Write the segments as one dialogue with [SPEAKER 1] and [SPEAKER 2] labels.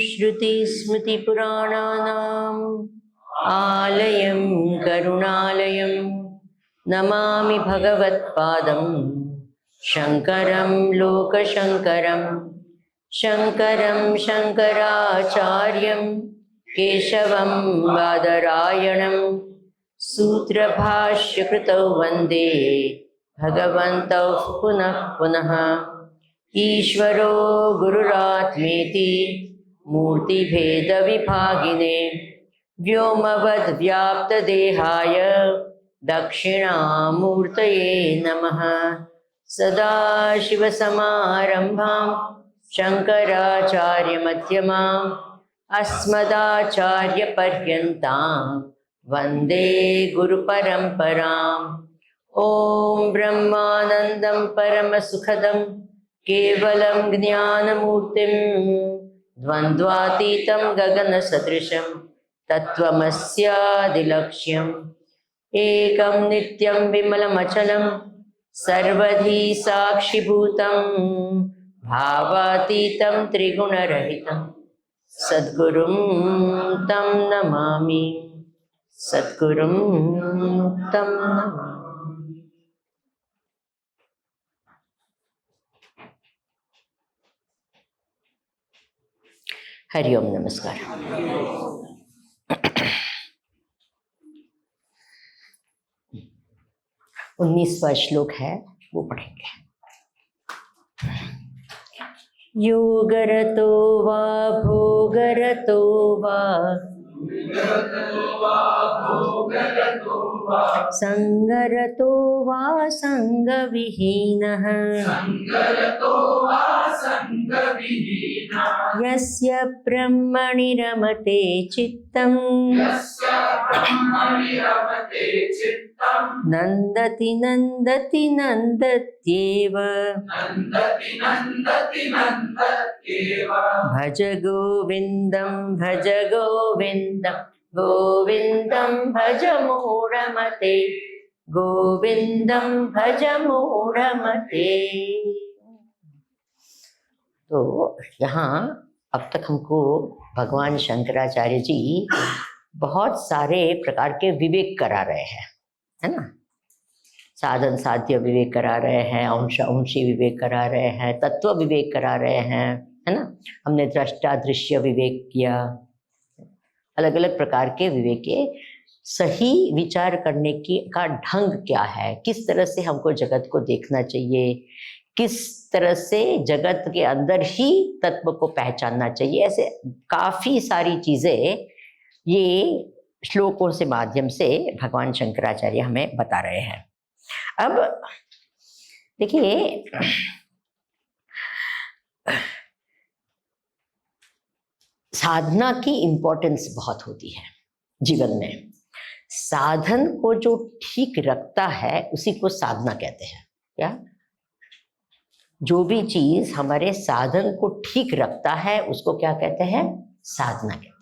[SPEAKER 1] श्रुतिस्मृतिपुराणानाम् आलयं करुणालयं नमामि भगवत्पादं शङ्करं लोकशङ्करं शङ्करं शङ्कराचार्यं केशवं बादरायणं सूत्रभाष्यकृतौ वन्दे भगवन्तौ पुनः पुनः। ईश्वरो गुरुरात्मेति मूर्तिभेदविभागिने व्योमवद्व्याप्तदेहाय दक्षिणामूर्तये नमः। सदाशिवसमारम्भां शङ्कराचार्यमध्यमाम् अस्मदाचार्यपर्यन्तां वन्दे गुरुपरम्पराम्। ॐ ब्रह्मानन्दं परमसुखदं केवलं ज्ञानमूर्तिं द्वन्द्वातीतं गगनसदृशं तत्त्वमस्यादिलक्ष्यम् एकं नित्यं विमलमचलं सर्वधी साक्षिभूतं भावातीतं त्रिगुणरहितं सद्गुरुं तं नमामि सद्गुरुं तं नमामि। हरिओम नमस्कार। 19वां श्लोक है, वो पढ़ेंगे। योगरतो वा भोगरतो वा संगरतो वा संगविहीनः यस्य ब्रह्मणि रमते चित्तम् नन्दति नन्दति नन्दत्येव भज गोविन्दं भज गोविन्दं गोविन्दं भज मूढमते गोविन्दं भज मूढमते। तो यहाँ अब तक हमको भगवान शंकराचार्य जी बहुत सारे प्रकार के विवेक करा रहे हैं, है ना। साधन साध्य विवेक करा रहे हैं, अंश अंशी विवेक करा रहे हैं, तत्व विवेक करा रहे हैं, है ना। हमने दृष्टा दृश्य विवेक किया, अलग अलग प्रकार के विवेक के सही विचार करने की का ढंग क्या है, किस तरह से हमको जगत को देखना चाहिए, किस तरह से जगत के अंदर ही तत्व को पहचानना चाहिए, ऐसे काफी सारी चीजें ये श्लोकों से माध्यम से भगवान शंकराचार्य हमें बता रहे हैं। अब देखिए, साधना की इंपॉर्टेंस बहुत होती है जीवन में। साधन को जो ठीक रखता है उसी को साधना कहते हैं। क्या? जो भी चीज हमारे साधन को ठीक रखता है उसको क्या कहते हैं? साधना कहते हैं।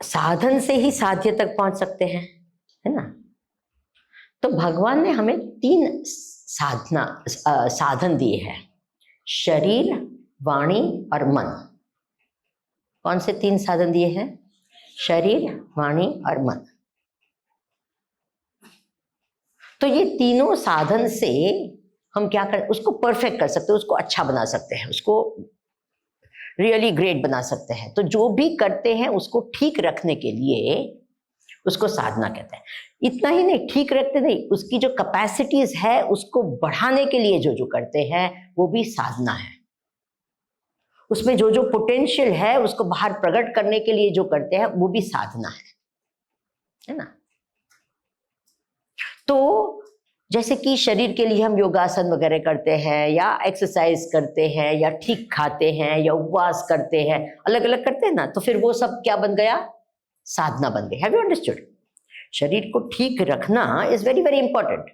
[SPEAKER 1] साधन से ही साध्य तक पहुंच सकते हैं, है ना। तो भगवान ने हमें 3 साधन दिए हैं, शरीर, वाणी और मन। कौन से 3 साधन दिए हैं? शरीर, वाणी और मन। तो ये तीनों साधन से हम क्या कर, उसको परफेक्ट कर सकते हैं, उसको अच्छा बना सकते हैं, उसको रियली ग्रेट बना सकते हैं। तो जो भी करते हैं उसको ठीक रखने के लिए उसको साधना कहते हैं। इतना ही नहीं, ठीक रखते नहीं, उसकी जो कैपेसिटीज है उसको बढ़ाने के लिए जो जो करते हैं वो भी साधना है। उसमें जो जो पोटेंशियल है उसको बाहर प्रकट करने के लिए जो करते हैं वो भी साधना है ना। तो जैसे कि शरीर के लिए हम योगासन वगैरह करते हैं या एक्सरसाइज करते हैं या ठीक खाते हैं या उपवास करते हैं, अलग अलग करते हैं ना, तो फिर वो सब क्या बन गया? साधना बन गई। Have you understood? शरीर को ठीक रखना इज वेरी वेरी इंपॉर्टेंट।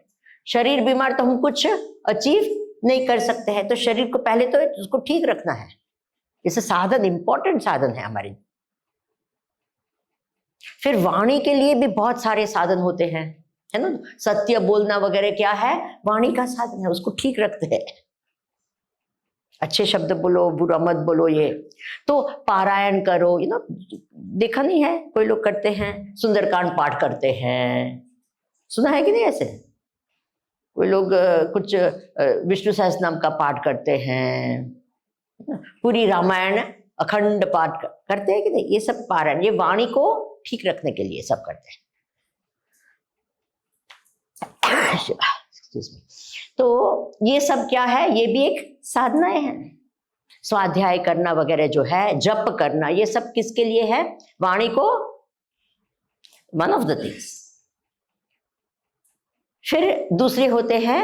[SPEAKER 1] शरीर बीमार तो हम कुछ अचीव नहीं कर सकते हैं, तो शरीर को पहले तो उसको ठीक रखना है। इसे साधन, इंपॉर्टेंट साधन है हमारे। फिर वाणी के लिए भी बहुत सारे साधन होते हैं, है ना। सत्य बोलना वगैरह क्या है, वाणी का साधन है, उसको ठीक रखते हैं। अच्छे शब्द बोलो, बुरा मत बोलो। ये तो पारायण करो, देखा नहीं है कोई लोग करते हैं, सुंदरकांड पाठ करते हैं, सुना है कि नहीं ऐसे? कोई लोग कुछ विष्णु सहस्त्र नाम का पाठ करते हैं, पूरी रामायण अखंड पाठ करते हैं कि नहीं? ये सब पारायण, ये वाणी को ठीक रखने के लिए सब करते हैं। तो ये सब क्या है, ये भी एक साधनाएं हैं। स्वाध्याय करना वगैरह जो है, जप करना, ये सब किसके लिए है? वाणी को, वन ऑफ द थिंग्स। फिर दूसरे होते हैं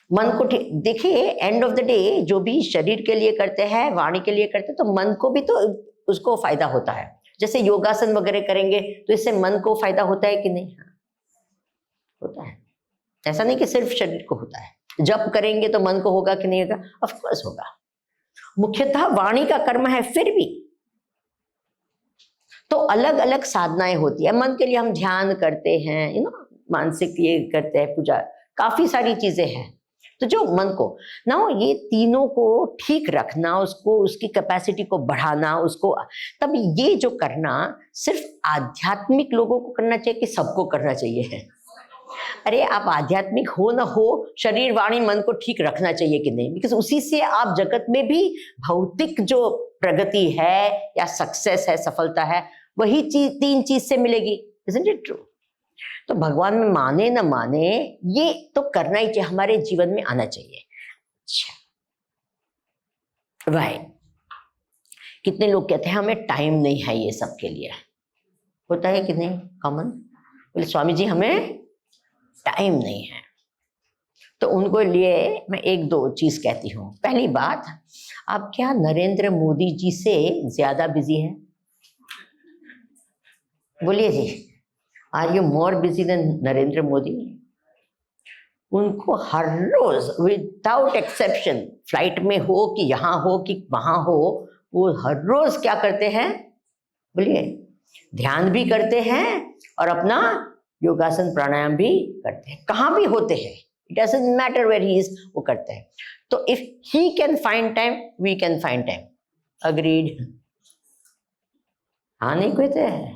[SPEAKER 1] मन को ठीक देखिए, एंड ऑफ द डे जो भी शरीर के लिए करते हैं, वाणी के लिए करते हैं, तो मन को भी तो उसको फायदा होता है। जैसे योगासन वगैरह करेंगे तो इससे मन को फायदा होता है कि नहीं? होता है। ऐसा नहीं कि सिर्फ शरीर को होता है। जप करेंगे तो मन को होगा कि नहीं होगा? ऑफ कोर्स होगा। मुख्यतः वाणी का कर्म है। फिर भी तो अलग अलग साधनाएं होती है। मन के लिए हम ध्यान करते हैं, मानसिक ये करते हैं, पूजा, काफी सारी चीजें हैं। तो जो मन को ना, ये तीनों को ठीक रखना, उसको, उसकी कैपेसिटी को बढ़ाना, उसको, तब ये जो करना सिर्फ आध्यात्मिक लोगों को करना चाहिए कि सबको करना चाहिए? अरे आप आध्यात्मिक हो ना हो, शरीर वाणी मन को ठीक रखना चाहिए कि नहीं? बिकॉज उसी से आप जगत में भी भौतिक जो प्रगति है या सक्सेस है, सफलता है, वही चीज, तीन चीज से मिलेगी। Isn't it true? तो भगवान में माने न माने, ये तो करना ही चाहिए, हमारे जीवन में आना चाहिए। अच्छा, राइट। कितने लोग कहते हैं हमें टाइम नहीं है ये सब के लिए, होता है कि नहीं? कॉमन बोले स्वामी जी हमें टाइम नहीं है। तो उनको लिए मैं एक दो चीज कहती हूँ। पहली बात, आप क्या नरेंद्र मोदी जी से ज्यादा बिजी हैं? बोलिए जी, are you more busy than Narendra Modi? उनको हर रोज विदाउट एक्सेप्शन, फ्लाइट में हो कि यहाँ हो कि वहां हो, वो हर रोज क्या करते हैं? बोलिए, ध्यान भी करते हैं और अपना योगासन प्राणायाम भी करते हैं। कहाँ भी होते हैं, it doesn't matter where he is, वो करते हैं। तो if he can find time, we can find time. Agreed? हाँ नहीं कहते हैं?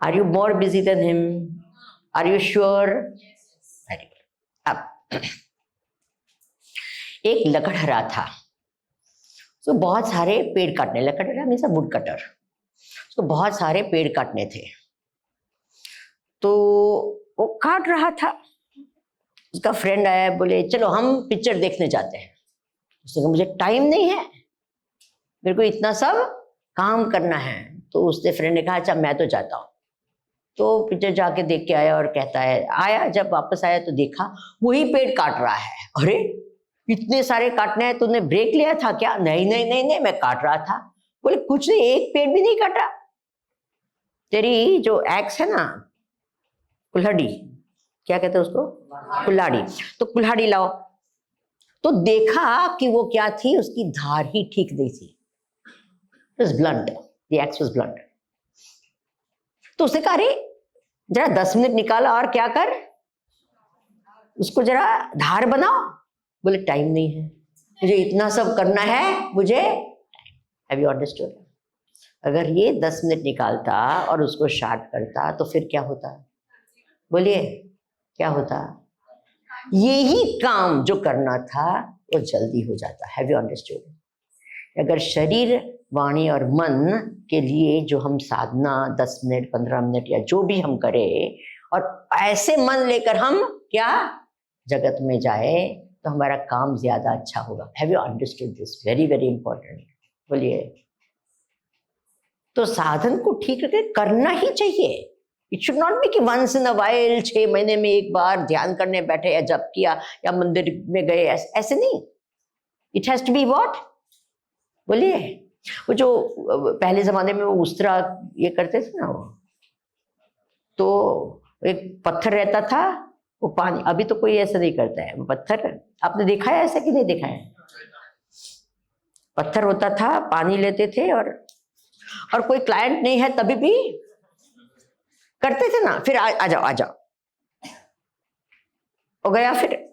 [SPEAKER 1] Are you more busy than him? Are you sure? अब एक लकड़हरा था, तो बहुत सारे पेड़ काटने, लकड़हरा मीन्स अ वुड कटर, तो बहुत सारे पेड़ काटने थे। तो वो काट रहा था, उसका फ्रेंड आया, बोले चलो हम पिक्चर देखने जाते हैं। उसने कहा मुझे टाइम नहीं है, मेरे को इतना सब काम करना है। तो उसने फ्रेंड ने कहा अच्छा मैं तो जाता हूँ। तो पिक्चर जाके देख के आया और कहता है, आया जब वापस आया तो देखा वही पेड़ काट रहा है। अरे इतने सारे काटने हैं, तूने ब्रेक लिया था क्या? नहीं नहीं नहीं नहीं, मैं काट रहा था। बोले कुछ नहीं, एक पेड़ भी नहीं काटा। तेरी जो एक्स है ना, कुल्हाड़ी, क्या कहते हैं उसको? कुल्हाड़ी। तो कुल्हाड़ी लाओ। तो देखा कि वो क्या थी, उसकी धार ही ठीक नहीं थी। It was blunt. The axe was blunt. तो उसने कहा अरे जरा 10 मिनट निकाला और क्या कर, उसको जरा धार बनाओ। बोले टाइम नहीं है, मुझे इतना सब करना है, मुझे। Have you understood? अगर ये 10 मिनट निकालता और उसको शार्प करता तो फिर क्या होता? बोलिए क्या होता? यही काम जो करना था वो जल्दी हो जाता। Have you understood? अगर शरीर, वाणी और मन के लिए जो हम साधना 10 मिनट 15 मिनट या जो भी हम करें, और ऐसे मन लेकर हम क्या जगत में जाए, तो हमारा काम ज्यादा अच्छा होगा। Have you understood this? Very very important. बोलिए। तो साधन को ठीक रखे करना ही चाहिए। इट शुड नॉट बी कि वंस इन अ वाइल, 6 महीने में एक बार ध्यान करने बैठे या जप किया या मंदिर में गए, ऐसे नहीं। It has to be what? बोलिए। वो जो पहले जमाने में वो उस्तरा ये करते थे ना, वो तो एक पत्थर रहता था, वो पानी, अभी तो कोई ऐसा नहीं करता है। वो पत्थर आपने देखा है ऐसा कि नहीं देखा है? पत्थर होता था, पानी लेते थे, और कोई क्लाइंट नहीं है तभी भी करते थे ना, फिर आ जाओ आ जाओ, हो गया फिर।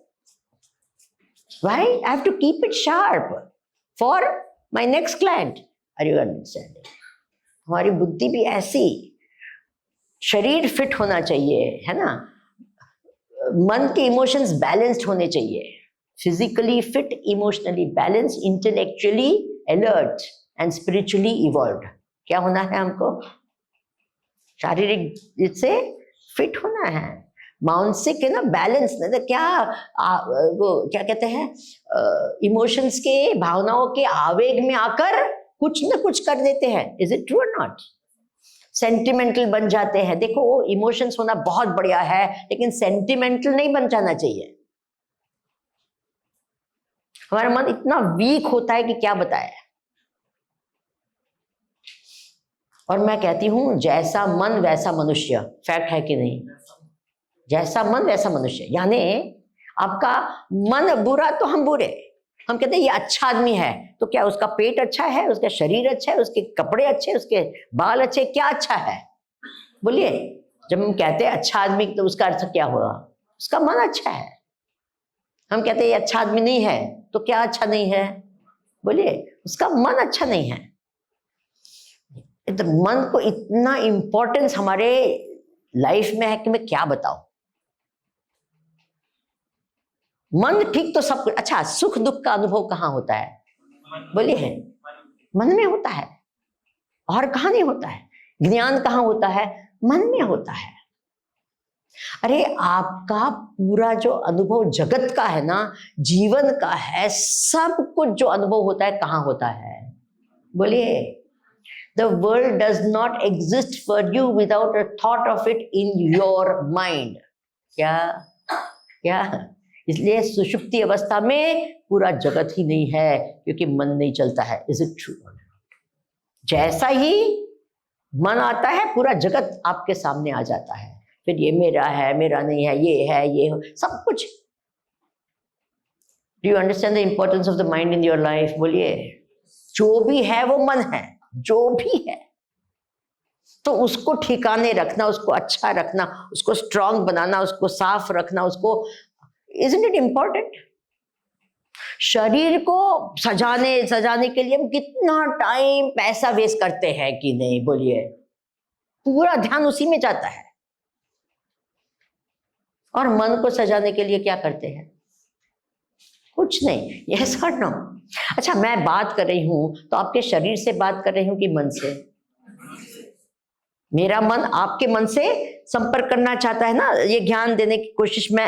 [SPEAKER 1] Why? I have to keep it sharp for my next client. Are you understanding? हमारी बुद्धि भी ऐसी, शरीर फिट होना चाहिए, है ना, मन के इमोशंस बैलेंस्ड होने चाहिए, physically fit, emotionally balance, intellectually alert and spiritually evolved. क्या होना है हमको? शारीरिक से फिट होना है, मानसिक है ना बैलेंस, नहीं तो क्या वो क्या कहते हैं, इमोशंस के, भावनाओं के आवेग में आकर कुछ न कुछ कर देते हैं। इज इट ट्रू और नॉट? सेंटिमेंटल बन जाते हैं। देखो, इमोशंस होना बहुत बढ़िया है, लेकिन सेंटिमेंटल नहीं बन जाना चाहिए। हमारा मन इतना वीक होता है कि क्या बताए। और मैं कहती हूं, जैसा मन वैसा मनुष्य। फैक्ट है कि नहीं? जैसा मन वैसा मनुष्य, यानी आपका मन बुरा तो हम बुरे, हम कहते हैं ये अच्छा आदमी है, तो क्या उसका पेट अच्छा है, उसका शरीर अच्छा है, उसके कपड़े अच्छे, उसके बाल अच्छे, क्या अच्छा है? बोलिए। जब हम कहते हैं अच्छा आदमी, तो उसका अर्थ क्या होगा? उसका मन अच्छा है। हम कहते हैं ये अच्छा आदमी नहीं है, तो क्या अच्छा नहीं है? बोलिए, उसका मन अच्छा नहीं है। तो मन को इतना इंपॉर्टेंस हमारे लाइफ में है कि मैं क्या बताऊं। मन ठीक तो सब कुछ अच्छा। सुख दुख का अनुभव कहाँ होता है? बोलिए, है मन में होता है, और कहाँ नहीं होता है? ज्ञान कहाँ होता है? मन में होता है। अरे आपका पूरा जो अनुभव जगत का है ना, जीवन का है, सब कुछ जो अनुभव होता है कहाँ होता है? बोलिए। The world does not exist for you without a thought of it in your mind. क्या? इसलिए सुषुप्ति अवस्था में पूरा जगत ही नहीं है, क्योंकि मन नहीं चलता है। Is it true? जैसा ही मन आता है, पूरा जगत आपके सामने आ जाता है। फिर ये मेरा है, मेरा नहीं है, ये है, ये हो, सब कुछ। Do you understand the importance of the mind in your life? बोलिए। जो भी है वो मन है, जो भी है, तो उसको ठिकाने रखना, उसको अच्छा रखना, उसको स्ट्रांग बनाना, उसको साफ रखना, उसको, isn't it important? शरीर को सजाने के लिए हम कितना टाइम पैसा वेस्ट करते हैं कि नहीं? बोलिए। पूरा ध्यान उसी में जाता है। और मन को सजाने के लिए क्या करते हैं? कुछ नहीं। यस और नो? अच्छा, मैं बात कर रही हूं तो आपके शरीर से बात कर रही हूं कि मन से? मेरा मन आपके मन से संपर्क करना चाहता है ना, ये ज्ञान देने की कोशिश में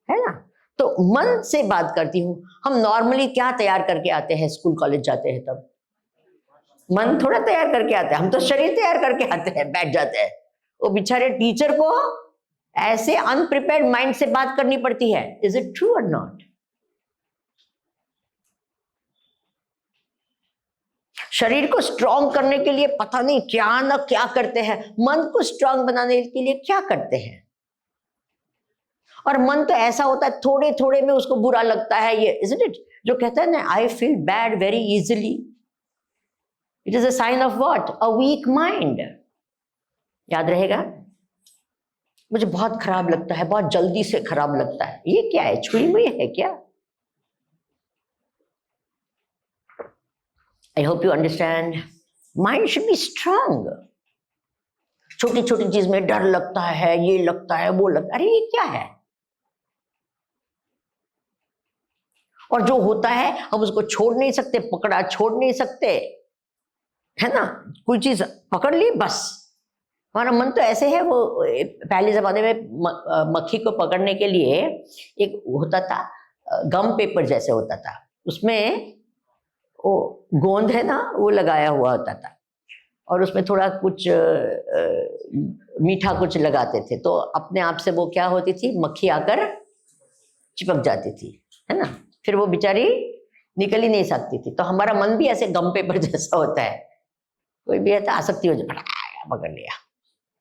[SPEAKER 1] है ना, तो मन से बात करती हूँ। हम नॉर्मली क्या तैयार करके आते हैं? स्कूल कॉलेज जाते हैं तब मन थोड़ा तैयार करके आते हैं, हम तो शरीर तैयार करके आते हैं, बैठ जाते हैं। वो बेचारे टीचर को ऐसे अनप्रिपेयर्ड माइंड से बात करनी पड़ती है। इज इट ट्रू और नॉट? शरीर को स्ट्रांग करने के लिए पता नहीं क्या ना क्या करते हैं, मन को स्ट्रांग बनाने के लिए क्या करते हैं। और मन तो ऐसा होता है, थोड़े थोड़े में उसको बुरा लगता है। ये isn't it? जो कहता है ना, I feel bad very easily, it is a sign of what? A weak mind. याद रहेगा? मुझे बहुत खराब लगता है, बहुत जल्दी से खराब लगता है। ये क्या है? छुई हुई है क्या? I hope you understand. Mind should be strong. छोटी छोटी चीज में डर लगता है, ये लगता है, वो लगता है, अरे ये क्या है? और जो होता है हम उसको छोड़ नहीं सकते, पकड़ा छोड़ नहीं सकते, है ना। कोई चीज पकड़ ली बस। हमारा मन तो ऐसे है, वो पहले जमाने में मक्खी को पकड़ने के लिए एक होता था, गम पेपर जैसे होता था, उसमें वो गोंद है ना, वो लगाया हुआ होता था, और उसमें थोड़ा कुछ मीठा कुछ लगाते थे, तो अपने आप से वो क्या होती थी, मक्खी आकर चिपक जाती थी, है ना। फिर वो बेचारी निकल ही नहीं सकती थी। तो हमारा मन भी ऐसे गम पेपर जैसा होता है, कोई भी ऐसा आसक्ति हो जाए, पकड़ लिया,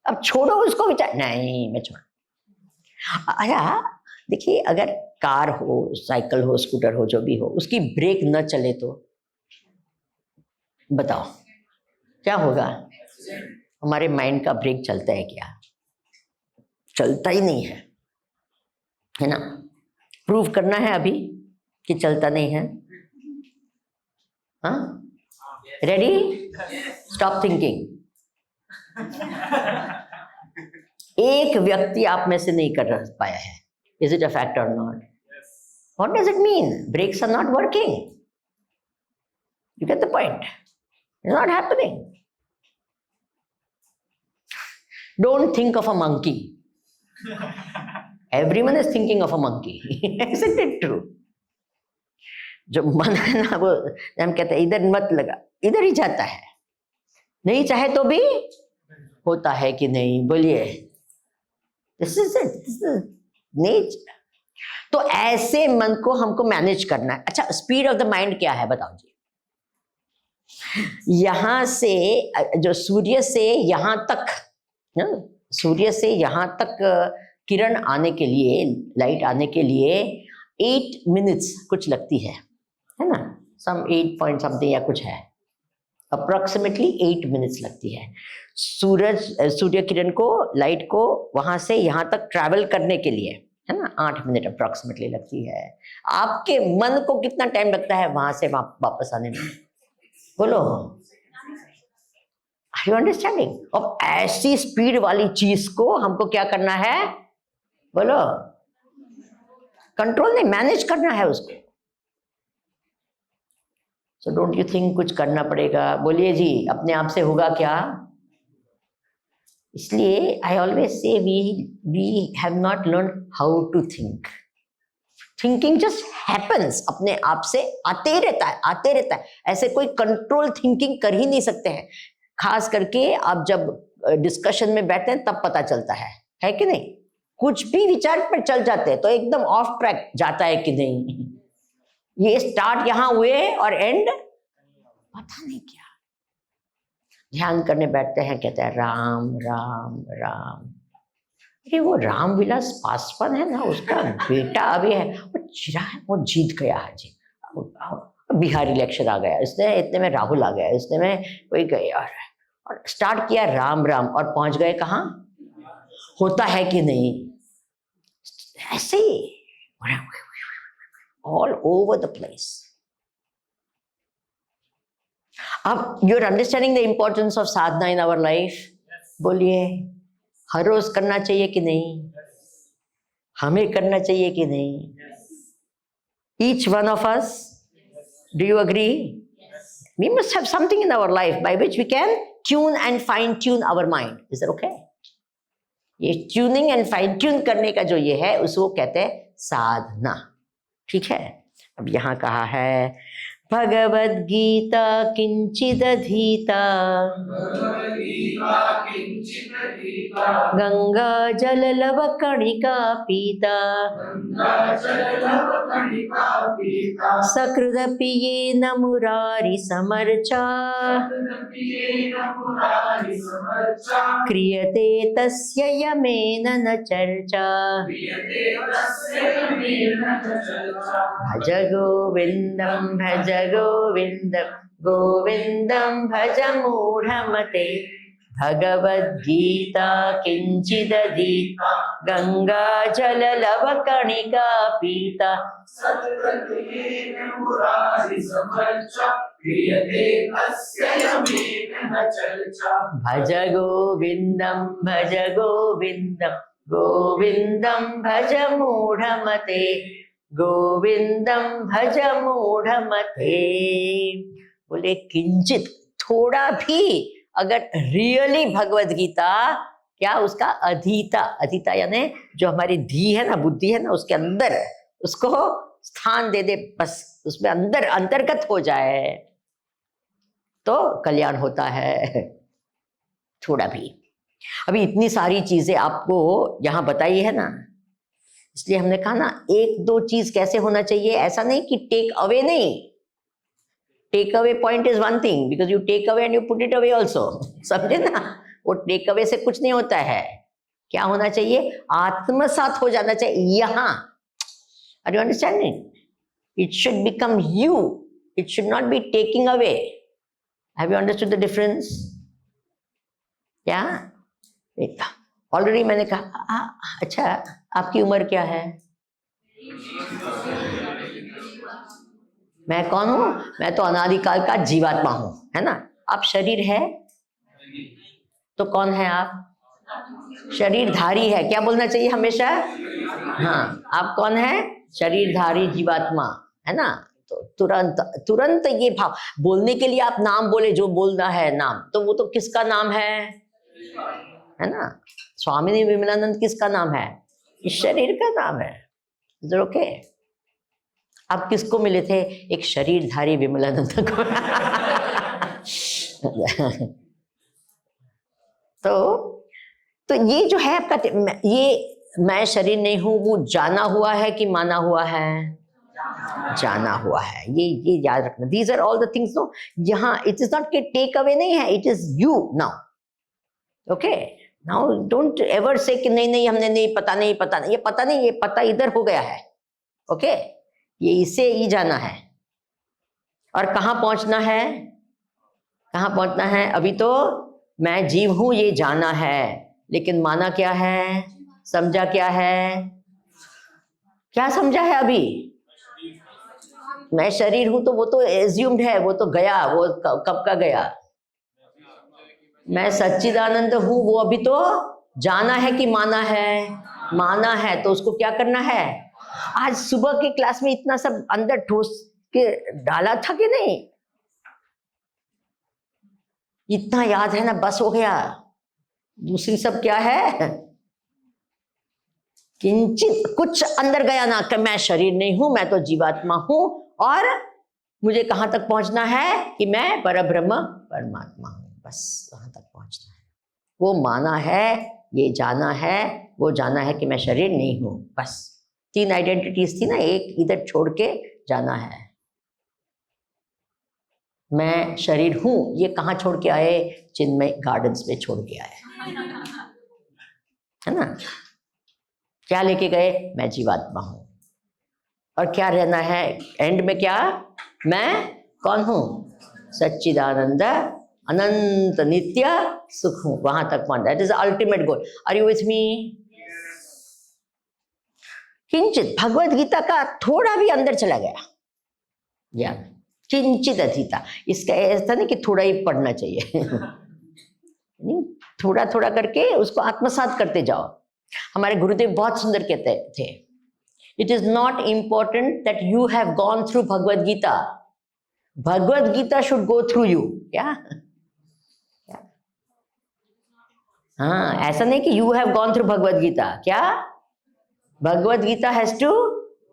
[SPEAKER 1] अब छोड़ो उसको, बेचारा नहीं मैं छोड़। अच्छा देखिए, अगर कार हो, साइकिल हो, स्कूटर हो, जो भी हो, उसकी ब्रेक न चले तो बताओ क्या होगा? हमारे माइंड का ब्रेक चलता है क्या? चलता ही नहीं है ना? प्रूव करना है अभी कि चलता नहीं है। हाँ, रेडी? Stop thinking. एक व्यक्ति आप में से नहीं कर पाया है। इज इट अ फैक्ट और not? What does it mean? Brakes are not working. You get the point? It's not happening. Don't think of a monkey. Everyone is thinking of a monkey. Isn't it true? जो मन है ना, वो हम कहते हैं इधर मत लगा, इधर ही जाता है। नहीं चाहे तो भी होता है कि नहीं? बोलिए। This is it, nature. तो ऐसे मन को हमको मैनेज करना है। अच्छा, स्पीड ऑफ द माइंड क्या है बताओ जी? यहां से जो सूर्य से यहां तक, सूर्य से यहां तक किरण आने के लिए, लाइट आने के लिए 8 मिनट्स कुछ लगती है ना? सम 8 पॉइंट समथिंग या कुछ है, अप्रोक्सीमेटली 8 मिनट्स लगती है सूर्य किरण को, लाइट को वहां से यहां तक ट्रैवल करने के लिए, है ना? 8 मिनट अप्रोक्सीमेटली लगती है। आपके मन को कितना टाइम लगता है वहां से वापस आने में? बोलो, आर यू अंडरस्टैंडिंग? अब ऐसी स्पीड वाली चीज को हमको क्या करना है? बोलो, कंट्रोल नहीं, मैनेज करना है उसको। सो डोंट यू थिंक कुछ करना पड़ेगा? बोलिए जी, अपने आप से होगा क्या? इसलिए I always say we have not learn how to think. Thinking just happens, अपने आप से आते रहता है, आते रहता है। ऐसे कोई कंट्रोल थिंकिंग कर ही नहीं सकते हैं। खास करके आप जब डिस्कशन में बैठते हैं तब पता चलता है कि नहीं? कुछ भी विचार पर चल जाते हैं तो एकदम ऑफ ट्रैक जाता है कि नहीं? ये स्टार्ट यहां हुए और एंड पता नहीं क्या। ध्यान करने बैठते हैं, कहते हैं राम राम राम। अरे वो राम विलास पासवान है ना, उसका बेटा अभी है, वो चिरा है, वो जीत गया है जी। बिहार इलेक्शन आ गया, इसने इतने में राहुल आ गया, इसने में कोई गया, और स्टार्ट किया राम राम और पहुंच गए कहाँ? होता है कि नहीं? ऐसे ऑल ओवर द प्लेस। अब you are understanding the importance of sadhana in our life? बोलिए, हर रोज करना चाहिए कि नहीं? हमें करना चाहिए कि नहीं? Each one of us, do you agree? We must have something in our life by which we can tune and fine tune our mind. Is that okay? ये ट्यूनिंग एंड फाइन ट्यून करने का जो ये है उसको कहते हैं साधना। ठीक है? अब यहाँ कहा है भगवद गीता किंचिदधीता गंगा जल लव कणिका पीता सकृदपि येन मुरारि समर्चा क्रियते तस्य यमेन न चर्चा भज गोविंदम भज गोविंदम गोविंदम भज मूढ़मते भगवद्गीता किंचिदधीता गंगा जल लव कणिका पीता भज गोविंदम भज गोविंदम गोविंदम भज मूढ़मते गोविंदम भज मूढ़मते। बोले किंचित, थोड़ा भी अगर रियली भगवद गीता, क्या उसका अधीता, अधीता यानी जो हमारी धी है ना, बुद्धि है ना, उसके अंदर उसको स्थान दे दे, बस उसमें अंदर अंतर्गत हो जाए तो कल्याण होता है। थोड़ा भी। अभी इतनी सारी चीजें आपको यहां बताई है ना, इसलिए हमने कहा ना एक दो चीज कैसे होना चाहिए, ऐसा नहीं कि टेक अवे नहीं। Take away point is one thing, because you take away and you put it away also, समझे ना? वो टेक अवे से कुछ नहीं होता है। क्या होना चाहिए? आत्मसात हो जाना चाहिए यहां। Are you understanding? It should become you, it should not be taking away. Have you understood the difference? क्या? ऑलरेडी मैंने कहा अच्छा आपकी उम्र क्या है? मैं कौन हूं? मैं तो अनादिकाल का जीवात्मा हूं, है ना। आप शरीर है तो कौन है आप? शरीरधारी है, क्या बोलना चाहिए हमेशा? हाँ, आप कौन है? शरीरधारी जीवात्मा, है ना। तो तुरंत तुरंत ये भाव बोलने के लिए आप नाम बोले, जो बोलना है नाम, तो वो तो किसका नाम है ना। स्वामी विमलानंद किसका नाम है? इस शरीर का नाम है। ओके, आप किसको मिले थे? एक शरीरधारी विमलानंद को। तो ये जो है आपका, ये मैं शरीर नहीं हूं, वो जाना हुआ है कि माना हुआ है? जाना हुआ है। ये याद रखना। These are all the things. No, यहाँ इट इज नॉट के टेक अवे नहीं है, it is you now. Okay, now don't ever say कि नहीं नहीं हमने नहीं, पता नहीं, पता नहीं। ये पता नहीं, ये पता इधर हो गया है। ओके, ये इसे ही जाना है। और कहाँ पहुंचना है? कहाँ पहुंचना है? अभी तो मैं जीव हूं ये जाना है, लेकिन माना क्या है? समझा क्या है? क्या समझा है अभी? मैं शरीर हूं, तो वो तो एज्यूम्ड है, वो तो गया, वो कब का गया। मैं सच्चिदानंद हूं, वो अभी तो जाना है कि माना है? माना है। तो उसको क्या करना है? आज सुबह की क्लास में इतना सब अंदर ठोस के डाला था कि नहीं? इतना याद है ना, बस हो गया। दूसरी सब क्या है? किंचित कुछ अंदर गया ना कि मैं शरीर नहीं हूं, मैं तो जीवात्मा हूं, और मुझे कहां तक पहुंचना है कि मैं परब्रह्म परमात्मा हूं। बस वहां तक पहुंचना है। वो माना है, ये जाना है, वो जाना है कि मैं शरीर नहीं हूं। बस 3 आइडेंटिटीज थी ना, एक इधर छोड़ के जाना है। मैं शरीर हूं, ये कहां छोड़ के आए? चिन्मय गार्डन्स में छोड़ के आए, है ना। क्या लेके गए? मैं जीवात्मा हूं। और क्या रहना है एंड में? क्या मैं कौन हूं? सच्चिदानंद अनंत नित्य सुख हूं। वहां तक पहुंच, that is ultimate goal. Are you with me? किंचित भगवत गीता का थोड़ा भी अंदर चला गया ज्ञान, किंचित अधीता। इसका ऐसा नहीं कि थोड़ा ही पढ़ना चाहिए। नहीं, थोड़ा थोड़ा करके उसको आत्मसात करते जाओ। हमारे गुरुदेव बहुत सुंदर कहते थे, it is not important that you have gone through Bhagavad Gita, Bhagavad Gita should go through you. क्या? हाँ, ऐसा नहीं कि you have gone through Bhagavad Gita. क्या? Bhagavad Gita has to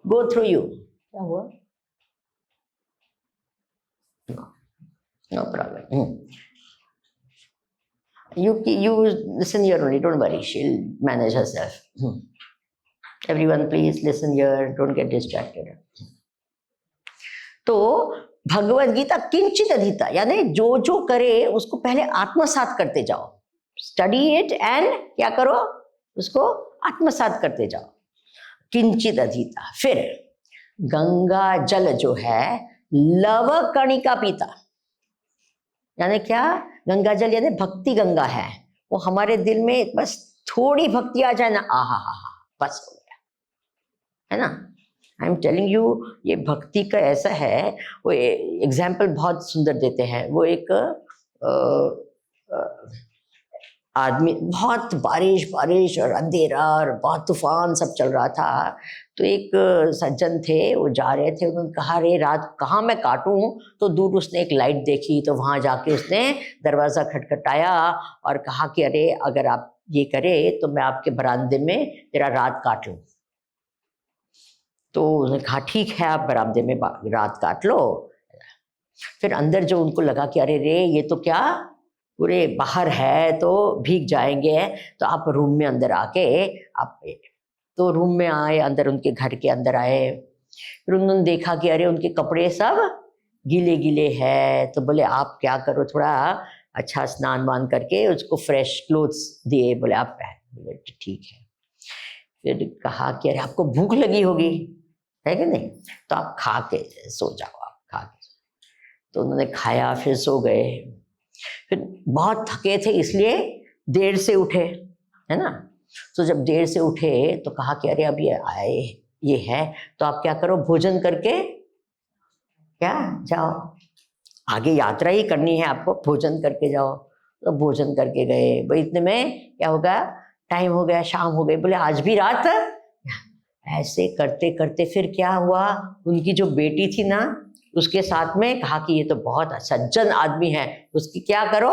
[SPEAKER 1] go through you. क्या हुआ? No problem. You listen here only, don't worry, she'll manage herself. Everyone please listen here, don't get distracted. तो भगवत गीता किंचित अधीता, यानी जो जो करे उसको पहले आत्मसात करते जाओ। स्टडी इट एंड क्या करो? उसको आत्मसात करते जाओ। किंचित अधीता। फिर गंगा जल जो है लव कणिका पीता, यानी क्या? गंगा जल यानी भक्ति गंगा है। वो हमारे दिल में बस थोड़ी भक्ति आ जाए ना, आहा हा हा, बस हो गया, है ना। आई एम टेलिंग यू, ये भक्ति का ऐसा है। वो एग्जाम्पल बहुत सुंदर देते हैं। वो एक आदमी, बहुत बारिश बारिश और अंधेरा और बहुत तूफान सब चल रहा था। तो एक सज्जन थे, वो जा रहे थे, उन्होंने कहा रे रात कहाँ मैं काटूं? तो दूर उसने एक लाइट देखी, तो वहां जाके उसने दरवाजा खटखटाया और कहा कि अरे अगर आप ये करे तो मैं आपके बरामदे में तेरा रात काट लूं। तो उसने कहा ठीक है, आप बरामदे में रात काट लो। फिर अंदर जो उनको लगा कि अरे रे ये तो क्या पूरे बाहर है, तो भीग जाएंगे, तो आप रूम में अंदर आके आप, तो रूम में आए, अंदर उनके घर के अंदर आए। फिर उन्होंने देखा कि अरे उनके कपड़े सब गीले गीले हैं। तो बोले आप क्या करो, थोड़ा अच्छा स्नान वान करके उसको फ्रेश क्लोथ्स दिए, बोले आप पहन। बोले ठीक है। फिर कहा कि अरे आपको भूख लगी होगी, है कि नहीं, तो आप खा के सो जाओ, आप खा के। तो उन्होंने खाया, फिर सो गए। फिर बहुत थके थे इसलिए देर से उठे, है ना। तो जब देर से उठे तो कहा कि अरे अब ये आए, ये है तो आप क्या करो, भोजन करके क्या जाओ, आगे यात्रा ही करनी है आपको, भोजन करके जाओ। तो भोजन करके गए। भाई इतने में क्या होगा, टाइम हो गया, शाम हो गई। बोले आज भी रात। ऐसे करते करते फिर क्या हुआ, उनकी जो बेटी थी ना, उसके साथ में कहा कि ये तो बहुत सज्जन आदमी है, उसकी क्या करो,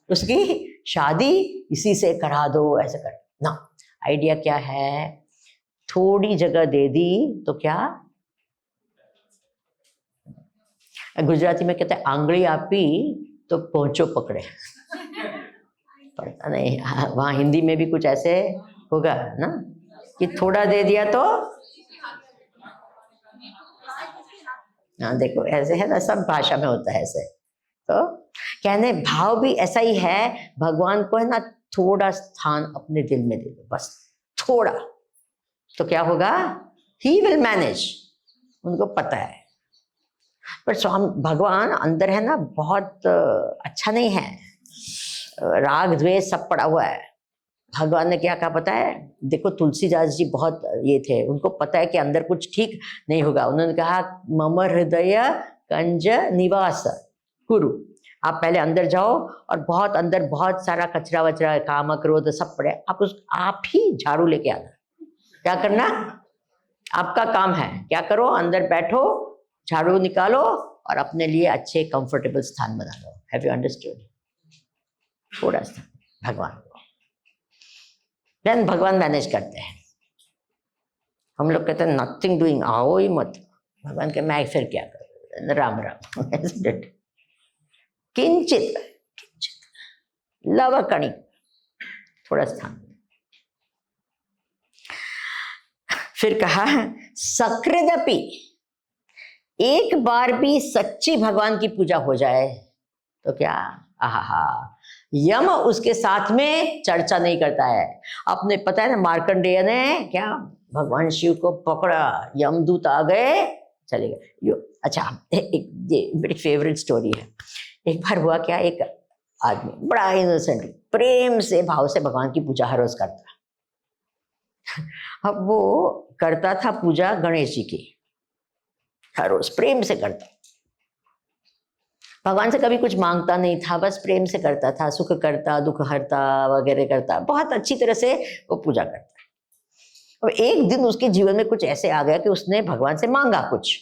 [SPEAKER 1] उसकी शादी इसी से करा दो, ऐसे कर ना। आइडिया क्या है, थोड़ी जगह दे दी तो क्या, गुजराती में कहते हैं आंगली आपी तो पहुंचो पकड़े। पता नहीं वहां हिंदी में भी कुछ ऐसे होगा ना, कि थोड़ा दे दिया तो, हाँ देखो ऐसे है ना, सब भाषा में होता है ऐसे। तो कहने भाव भी ऐसा ही है, भगवान को है ना थोड़ा स्थान अपने दिल में दे दो, बस थोड़ा, तो क्या होगा, ही विल मैनेज, उनको पता है। पर स्वामी भगवान अंदर है ना बहुत अच्छा नहीं है, राग द्वेष सब पड़ा हुआ है। भगवान ने क्या कहा पता है, देखो तुलसीदास जी बहुत ये थे, उनको पता है कि अंदर कुछ ठीक नहीं होगा। उन्होंने कहा मम हृदय कंज निवास कुरु, आप पहले अंदर जाओ और बहुत अंदर बहुत सारा कचरा वचरा काम क्रोध सब पड़े, आप ही झाड़ू लेके आना। क्या करना, आपका काम है, क्या करो, अंदर बैठो, झाड़ू निकालो और अपने लिए अच्छे कंफर्टेबल स्थान बना लो। Have you understood? थोड़ा सा भगवान को, देन भगवान मैनेज करते हैं। हम लोग कहते हैं नथिंग डूइंग, आओ ही मत। भगवान के मैं फिर क्या करूं, राम राम। किंचित किंचित लवकणी, थोड़ा स्थान। फिर कहा सकृदपि, एक बार भी सच्ची भगवान की पूजा हो जाए तो क्या, आहा, यम उसके साथ में चर्चा नहीं करता है। आपने पता है ना, मार्कंडेय ने क्या भगवान शिव को पकड़ा, यमदूत आ गए, चले गए। अच्छा, एक मेरी फेवरेट स्टोरी है। एक बार हुआ क्या, एक आदमी बड़ा इनोसेंट प्रेम से भाव से भगवान की पूजा हर रोज करता। अब वो करता था पूजा गणेश जी की, हर रोज प्रेम से करता, भगवान से कभी कुछ मांगता नहीं था, बस प्रेम से करता था, सुख करता, दुख हरता वगैरह करता, बहुत अच्छी तरह से वो पूजा करता। और एक दिन उसके जीवन में कुछ ऐसे आ गया कि उसने भगवान से मांगा कुछ।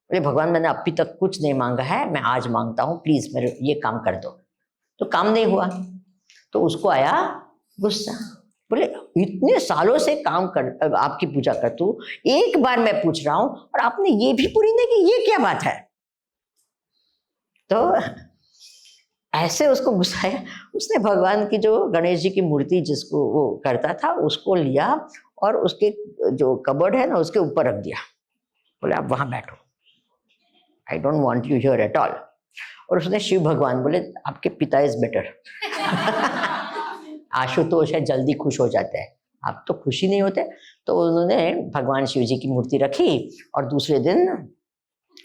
[SPEAKER 1] बोले भगवान मैंने अभी तक कुछ नहीं मांगा है, मैं आज मांगता हूँ, प्लीज मेरे ये काम कर दो। तो काम नहीं हुआ तो उसको आया गुस्सा। बोले इतने सालों से काम कर, आपकी पूजा करता हूँ, एक बार मैं पूछ रहा हूँ और आपने ये भी पूरी नहीं की, ये क्या बात है। तो ऐसे उसको गुस्सा आया। उसने भगवान की जो गणेश जी की मूर्ति जिसको वो करता था उसको लिया और उसके जो कबर्ड है ना उसके ऊपर रख दिया। बोले आप वहां बैठो, आई don't want you here at all. और उसने शिव भगवान बोले आपके पिता इज बेटर। आशुतोष है, जल्दी खुश हो जाते हैं, आप तो खुशी नहीं होते। तो उन्होंने भगवान शिव जी की मूर्ति रखी और दूसरे दिन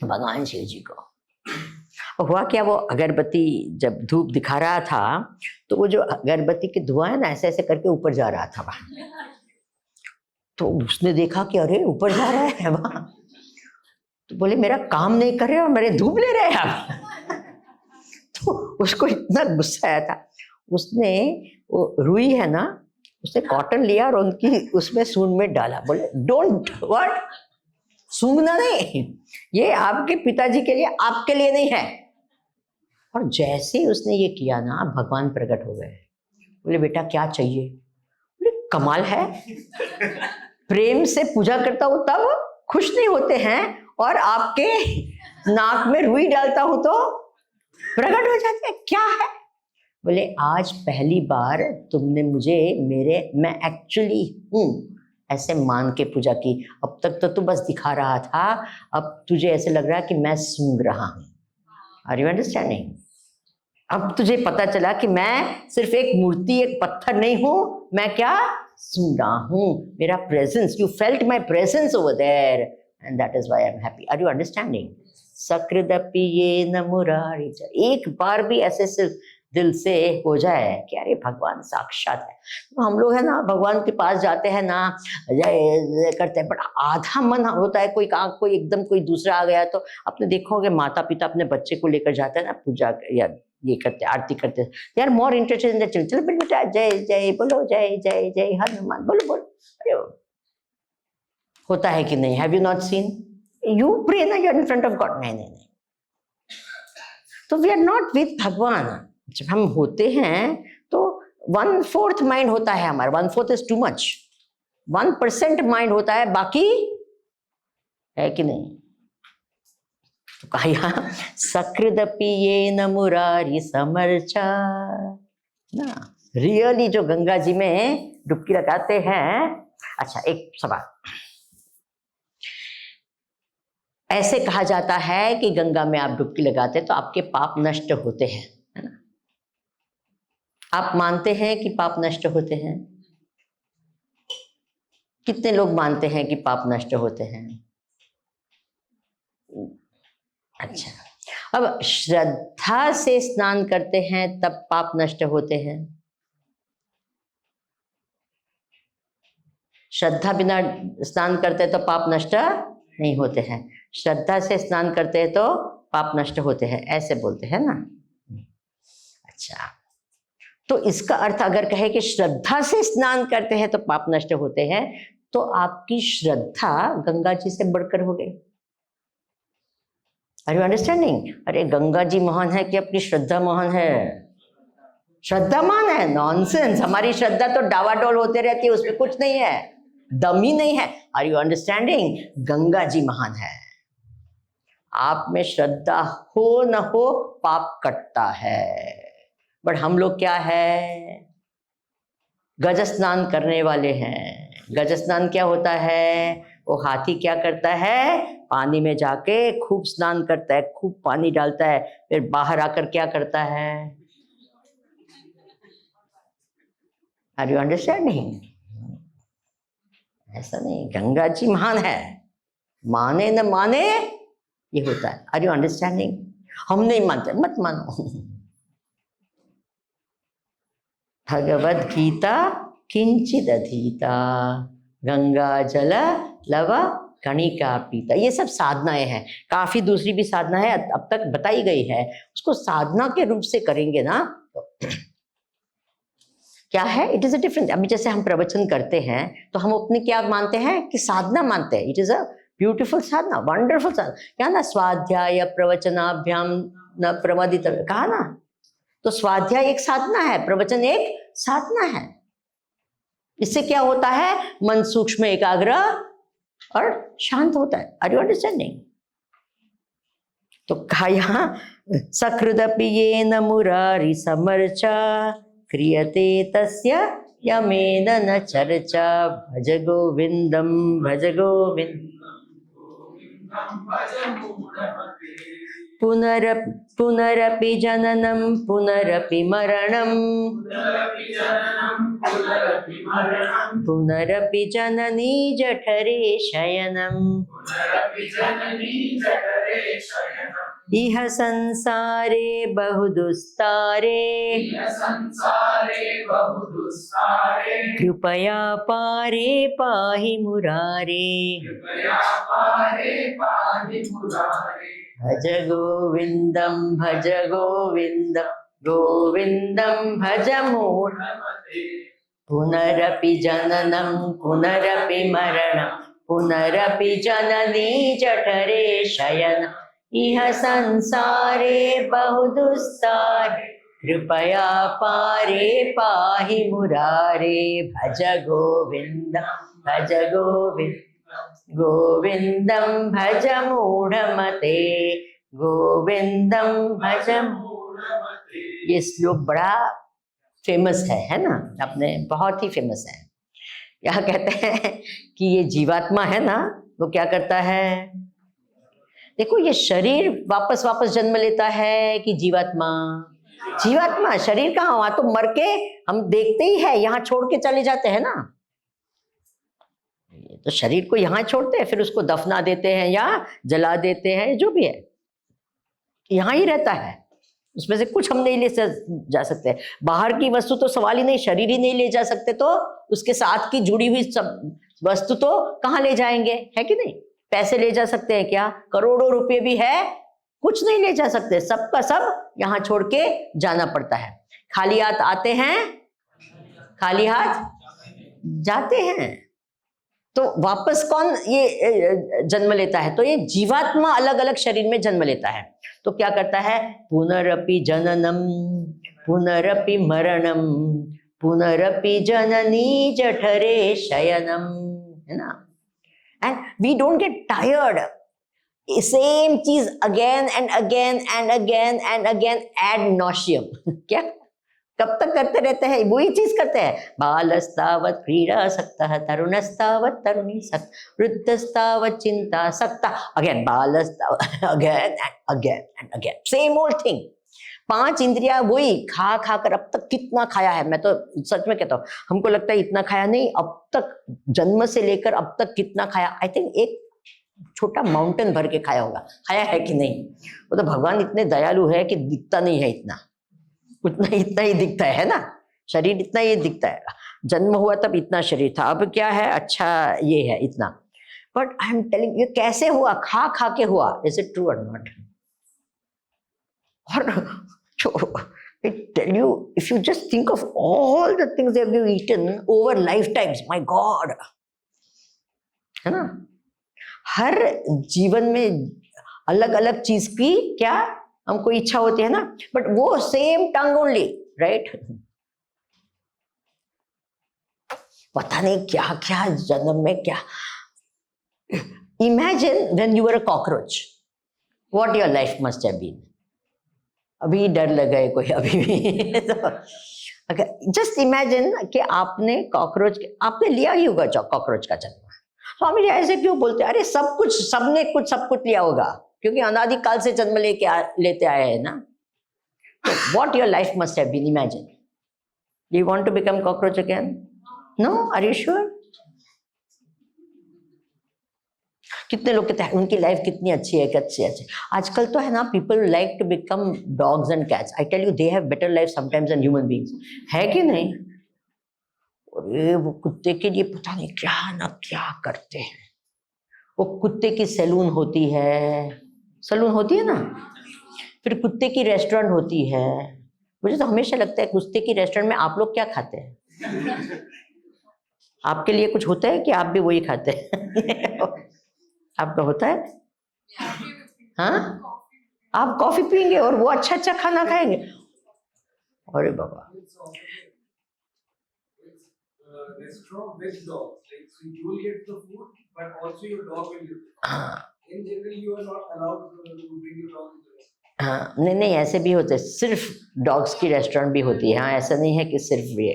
[SPEAKER 1] भगवान शिव जी को हुआ क्या, वो अगरबत्ती जब धूप दिखा रहा था तो वो जो अगरबत्ती की धुआं है ना ऐसे ऐसे करके ऊपर जा रहा था वहां। तो उसने देखा कि अरे ऊपर जा रहा है वहां, तो बोले मेरा काम नहीं कर रहे और मेरे धूप ले रहे हैं आप। तो उसको इतना गुस्सा आया था, उसने वो रुई है ना, उसने कॉटन लिया और उनकी उसमें सूंड में डाला। बोले डोंट व्हाट, सूंघना नहीं, ये आपके पिताजी के लिए, आपके लिए नहीं है। और जैसे ही उसने ये किया ना भगवान प्रकट हो गए। बोले बेटा क्या चाहिए। बोले कमाल है, प्रेम से पूजा करता हूं तब खुश नहीं होते हैं और आपके नाक में रुई डालता हूं तो प्रकट हो जाते हैं, क्या है। बोले आज पहली बार तुमने मुझे मैं एक्चुअली हूं ऐसे मान के पूजा की। अब तक तो तू बस दिखा रहा था, अब तुझे ऐसे लग रहा है कि मैं सूंघ रहा हूं। Are you understanding? अब तुझे पता चला कि मैं सिर्फ एक मूर्ति, एक पत्थर नहीं हूं, मैं क्या सूंघ रहा हूं, मेरा presence, you felt my presence over there and that is why I am happy. Are you understanding? सकृदपि येन मुरारी, एक बार भी ऐसे सिर्फ दिल से हो जाए कि अरे भगवान साक्षात है। तो हम लोग है ना भगवान के पास जाते हैं ना, जय करते हैं, बट आधा मन होता है, कोई एकदम कोई दूसरा आ गया। तो आपने देखोगे माता पिता अपने बच्चे को लेकर जाते हैं ना पूजा या ये करते आरती करते, they are more interested in the children. चलो बेटा जय जय बोलो, जय जय जय हनुमान बोलो बोलो। अरे होता है कि नहीं? Have you not seen? You pray ना, you are in front of God. नहीं नहीं नहीं, तो वी आर नॉट विद भगवान। जब हम होते हैं तो 1/4 माइंड होता है हमारा। 1/4 इज टू मच। 1% माइंड होता है, बाकी है कि नहीं? तो कहा यहाँ सकृदपि ये न मुरारी समर्चा ना। रियली जो गंगा जी में डुबकी लगाते हैं। अच्छा, एक सवाल, ऐसे कहा जाता है कि गंगा में आप डुबकी लगाते तो आपके पाप नष्ट होते हैं, है ना? आप मानते हैं कि पाप नष्ट होते हैं? कितने लोग मानते हैं कि पाप नष्ट होते हैं? अच्छा, अब श्रद्धा से स्नान करते हैं तब पाप नष्ट होते हैं? श्रद्धा बिना स्नान करते तो पाप नष्ट नहीं होते हैं, श्रद्धा से स्नान करते हैं तो पाप नष्ट होते हैं, ऐसे बोलते हैं ना। अच्छा, तो इसका अर्थ अगर कहे कि श्रद्धा से स्नान करते हैं तो पाप नष्ट होते हैं, तो आपकी श्रद्धा गंगा जी से बढ़कर हो गई। Are you understanding? अरे गंगा जी महान है कि अपनी श्रद्धा महान है? श्रद्धा महान है? नॉनसेंस। हमारी श्रद्धा तो डावाडोल होते रहती है, उसमें कुछ नहीं है, दम ही नहीं है। Are you understanding? Ganga ji महान है। आप में श्रद्धा हो न हो पाप कटता है। बट हम लोग क्या है? गज स्नान करने वाले हैं। गज स्नान क्या होता है? वो हाथी क्या करता है? पानी में जाके खूब स्नान करता है, खूब पानी डालता है, फिर बाहर आकर क्या करता है? Are you understanding? ऐसा नहीं, गंगा जी महान है, माने न माने ये होता है। Are you understanding? हम नहीं मानते, मत मानो। भगवद गीता किंचित अधीता, गंगा जल लव कणिका पीता, ये सब साधनाएं हैं। काफी दूसरी भी साधना है, अब तक बताई गई है, उसको साधना के रूप से करेंगे ना तो क्या है? It is a different. अभी जैसे हम प्रवचन करते हैं तो हम अपने क्या मानते हैं कि साधना मानते हैं। It is a beautiful sadhana, wonderful sadhana. क्या ना, स्वाध्याय प्रवचनाभ्याम न प्रमदित, कहा ना। तो स्वाध्याय एक साधना है, प्रवचन एक साधना है। इससे क्या होता है? मन सूक्ष्म एकाग्र और शांत होता है। Are you understanding? तो कहा यहाँ सकृदपि ये न मुरारी समर्चा, क्रियते तस्य यमेन न चर्चा, भज गोविंदम भज गोविंद। पुनरपि जननं पुनरपि मरणं, पुनरपि जननी जठरे शयनम्, इह संसारे बहुदुस्तारे, कृपया पारे पाहि मुरारे, भज गोविंदम भज गोविंदम, गोविंदम भज मूढ़मते, पुनरपि जननं पुनरपि मरणं, पुनरपि जननी जठरे शयन, इह संसारे बहुदुस्तारे, कृपया पारे पाहि मुरारे, भज गोविंदम भज गोविंद, गोविंदम भज मूढ़मते, गोविंदम भज मूढ़मते। ये श्लोक बड़ा फेमस है ना, अपने बहुत ही फेमस है। यहाँ कहते हैं कि ये जीवात्मा है ना, वो क्या करता है? देखो, ये शरीर वापस वापस जन्म लेता है कि जीवात्मा? जीवात्मा। शरीर कहाँ? वहां तो मर के हम देखते ही है, यहाँ छोड़ के चले जाते हैं ना। तो शरीर को यहाँ छोड़ते हैं, फिर उसको दफना देते हैं या जला देते हैं, जो भी है यहाँ ही रहता है, उसमें से कुछ हम नहीं ले जा सकते। बाहर की वस्तु तो सवाल ही नहीं, शरीर ही नहीं ले जा सकते, तो उसके साथ की जुड़ी हुई सब वस्तु तो कहाँ ले जाएंगे, है कि नहीं? पैसे ले जा सकते हैं क्या? करोड़ों रुपए भी है, कुछ नहीं ले जा सकते, सबका सब यहाँ छोड़ के जाना पड़ता है। खाली हाथ आते हैं, खाली हाथ जाते हैं। तो वापस कौन ये जन्म लेता है? तो ये जीवात्मा अलग अलग शरीर में जन्म लेता है। तो क्या करता है? पुनरपि जननम पुनरपि मरणम पुनरपि जननी जठरे शयनम, है ना? And we don't get tired, same चीज again and again and again and again ad nauseam. क्या कब तक करते रहते हैं? वही चीज करते हैं। बालस्तावत् क्रीडासक्तः तरुणस्तावत् तरुणीसक्तः वृद्धस्तावत् चिन्तासक्तः, अगेन बालस्तावत्, again and again and again, same old thing. 5 इंद्रियां वही खा खा कर अब तक कितना खाया है। मैं तो सच में कहता हूँ, हमको लगता है इतना खाया नहीं, अब तक जन्म से लेकर अब तक कितना खाया, आई थिंक एक छोटा माउंटेन भर के खाया होगा। खाया है कि नहीं? वो तो भगवान इतने दयालु है कि दिखता नहीं है इतना, उतना इतना ही दिखता है ना, शरीर इतना ही दिखता है। जन्म हुआ तब इतना शरीर था, अब क्या है? अच्छा ये है इतना। बट आई एम टेलिंग ये कैसे हुआ? खा खा के हुआ। इज इट ट्रू और नॉट? और I tell you, if you just think of all the things that we've eaten over lifetimes, my God, है ना? हर जीवन में अलग अलग चीज की क्या हमको इच्छा होती है ना, बट वो सेम टंग ओनली, राइट? पता नहीं क्या क्या जन्म में क्या। Imagine when you were a cockroach, what your life must have been. अभी डर लगा है कोई अभी भी? तो अगर जस्ट इमेजिन कि आपने कॉकरोच, आपने लिया ही होगा कॉकरोच का जन्म। स्वामी जी ऐसे क्यों बोलते हैं? अरे सब कुछ, सबने कुछ सब कुछ लिया होगा, क्योंकि अनादिकाल से जन्म लेते आए हैं ना। What your life must have been, imagine. Do you want to become cockroach again? No? Are you sure? कितने लोग कहते हैं उनकी लाइफ कितनी अच्छी है, अच्छी अच्छी। आजकल तो है ना, people like to become dogs and cats. I tell you, they have better life sometimes than human beings, है कि नहीं? अरे वो कुत्ते के लिए पता नहीं क्या ना क्या करते हैं। वो कुत्ते की सैलून होती है, सैलून होती है ना, फिर कुत्ते की रेस्टोरेंट होती है। मुझे तो हमेशा लगता है कुत्ते की रेस्टोरेंट में आप लोग क्या खाते हैं? आपके लिए कुछ होता है कि आप भी वही खाते हैं? आपका होता है? हाँ, आप कॉफी पियेंगे और वो अच्छा अच्छा खाना खाएंगे। अरे बाबा,
[SPEAKER 2] restaurant with dogs, like so you will get the food, but also your dog will get the food. In general, you are not allowed to bring your dog to the restaurant.
[SPEAKER 1] हाँ, नहीं नहीं, ऐसे भी होते, सिर्फ dogs की restaurant भी होती है। हाँ, ऐसा नहीं है कि सिर्फ ये।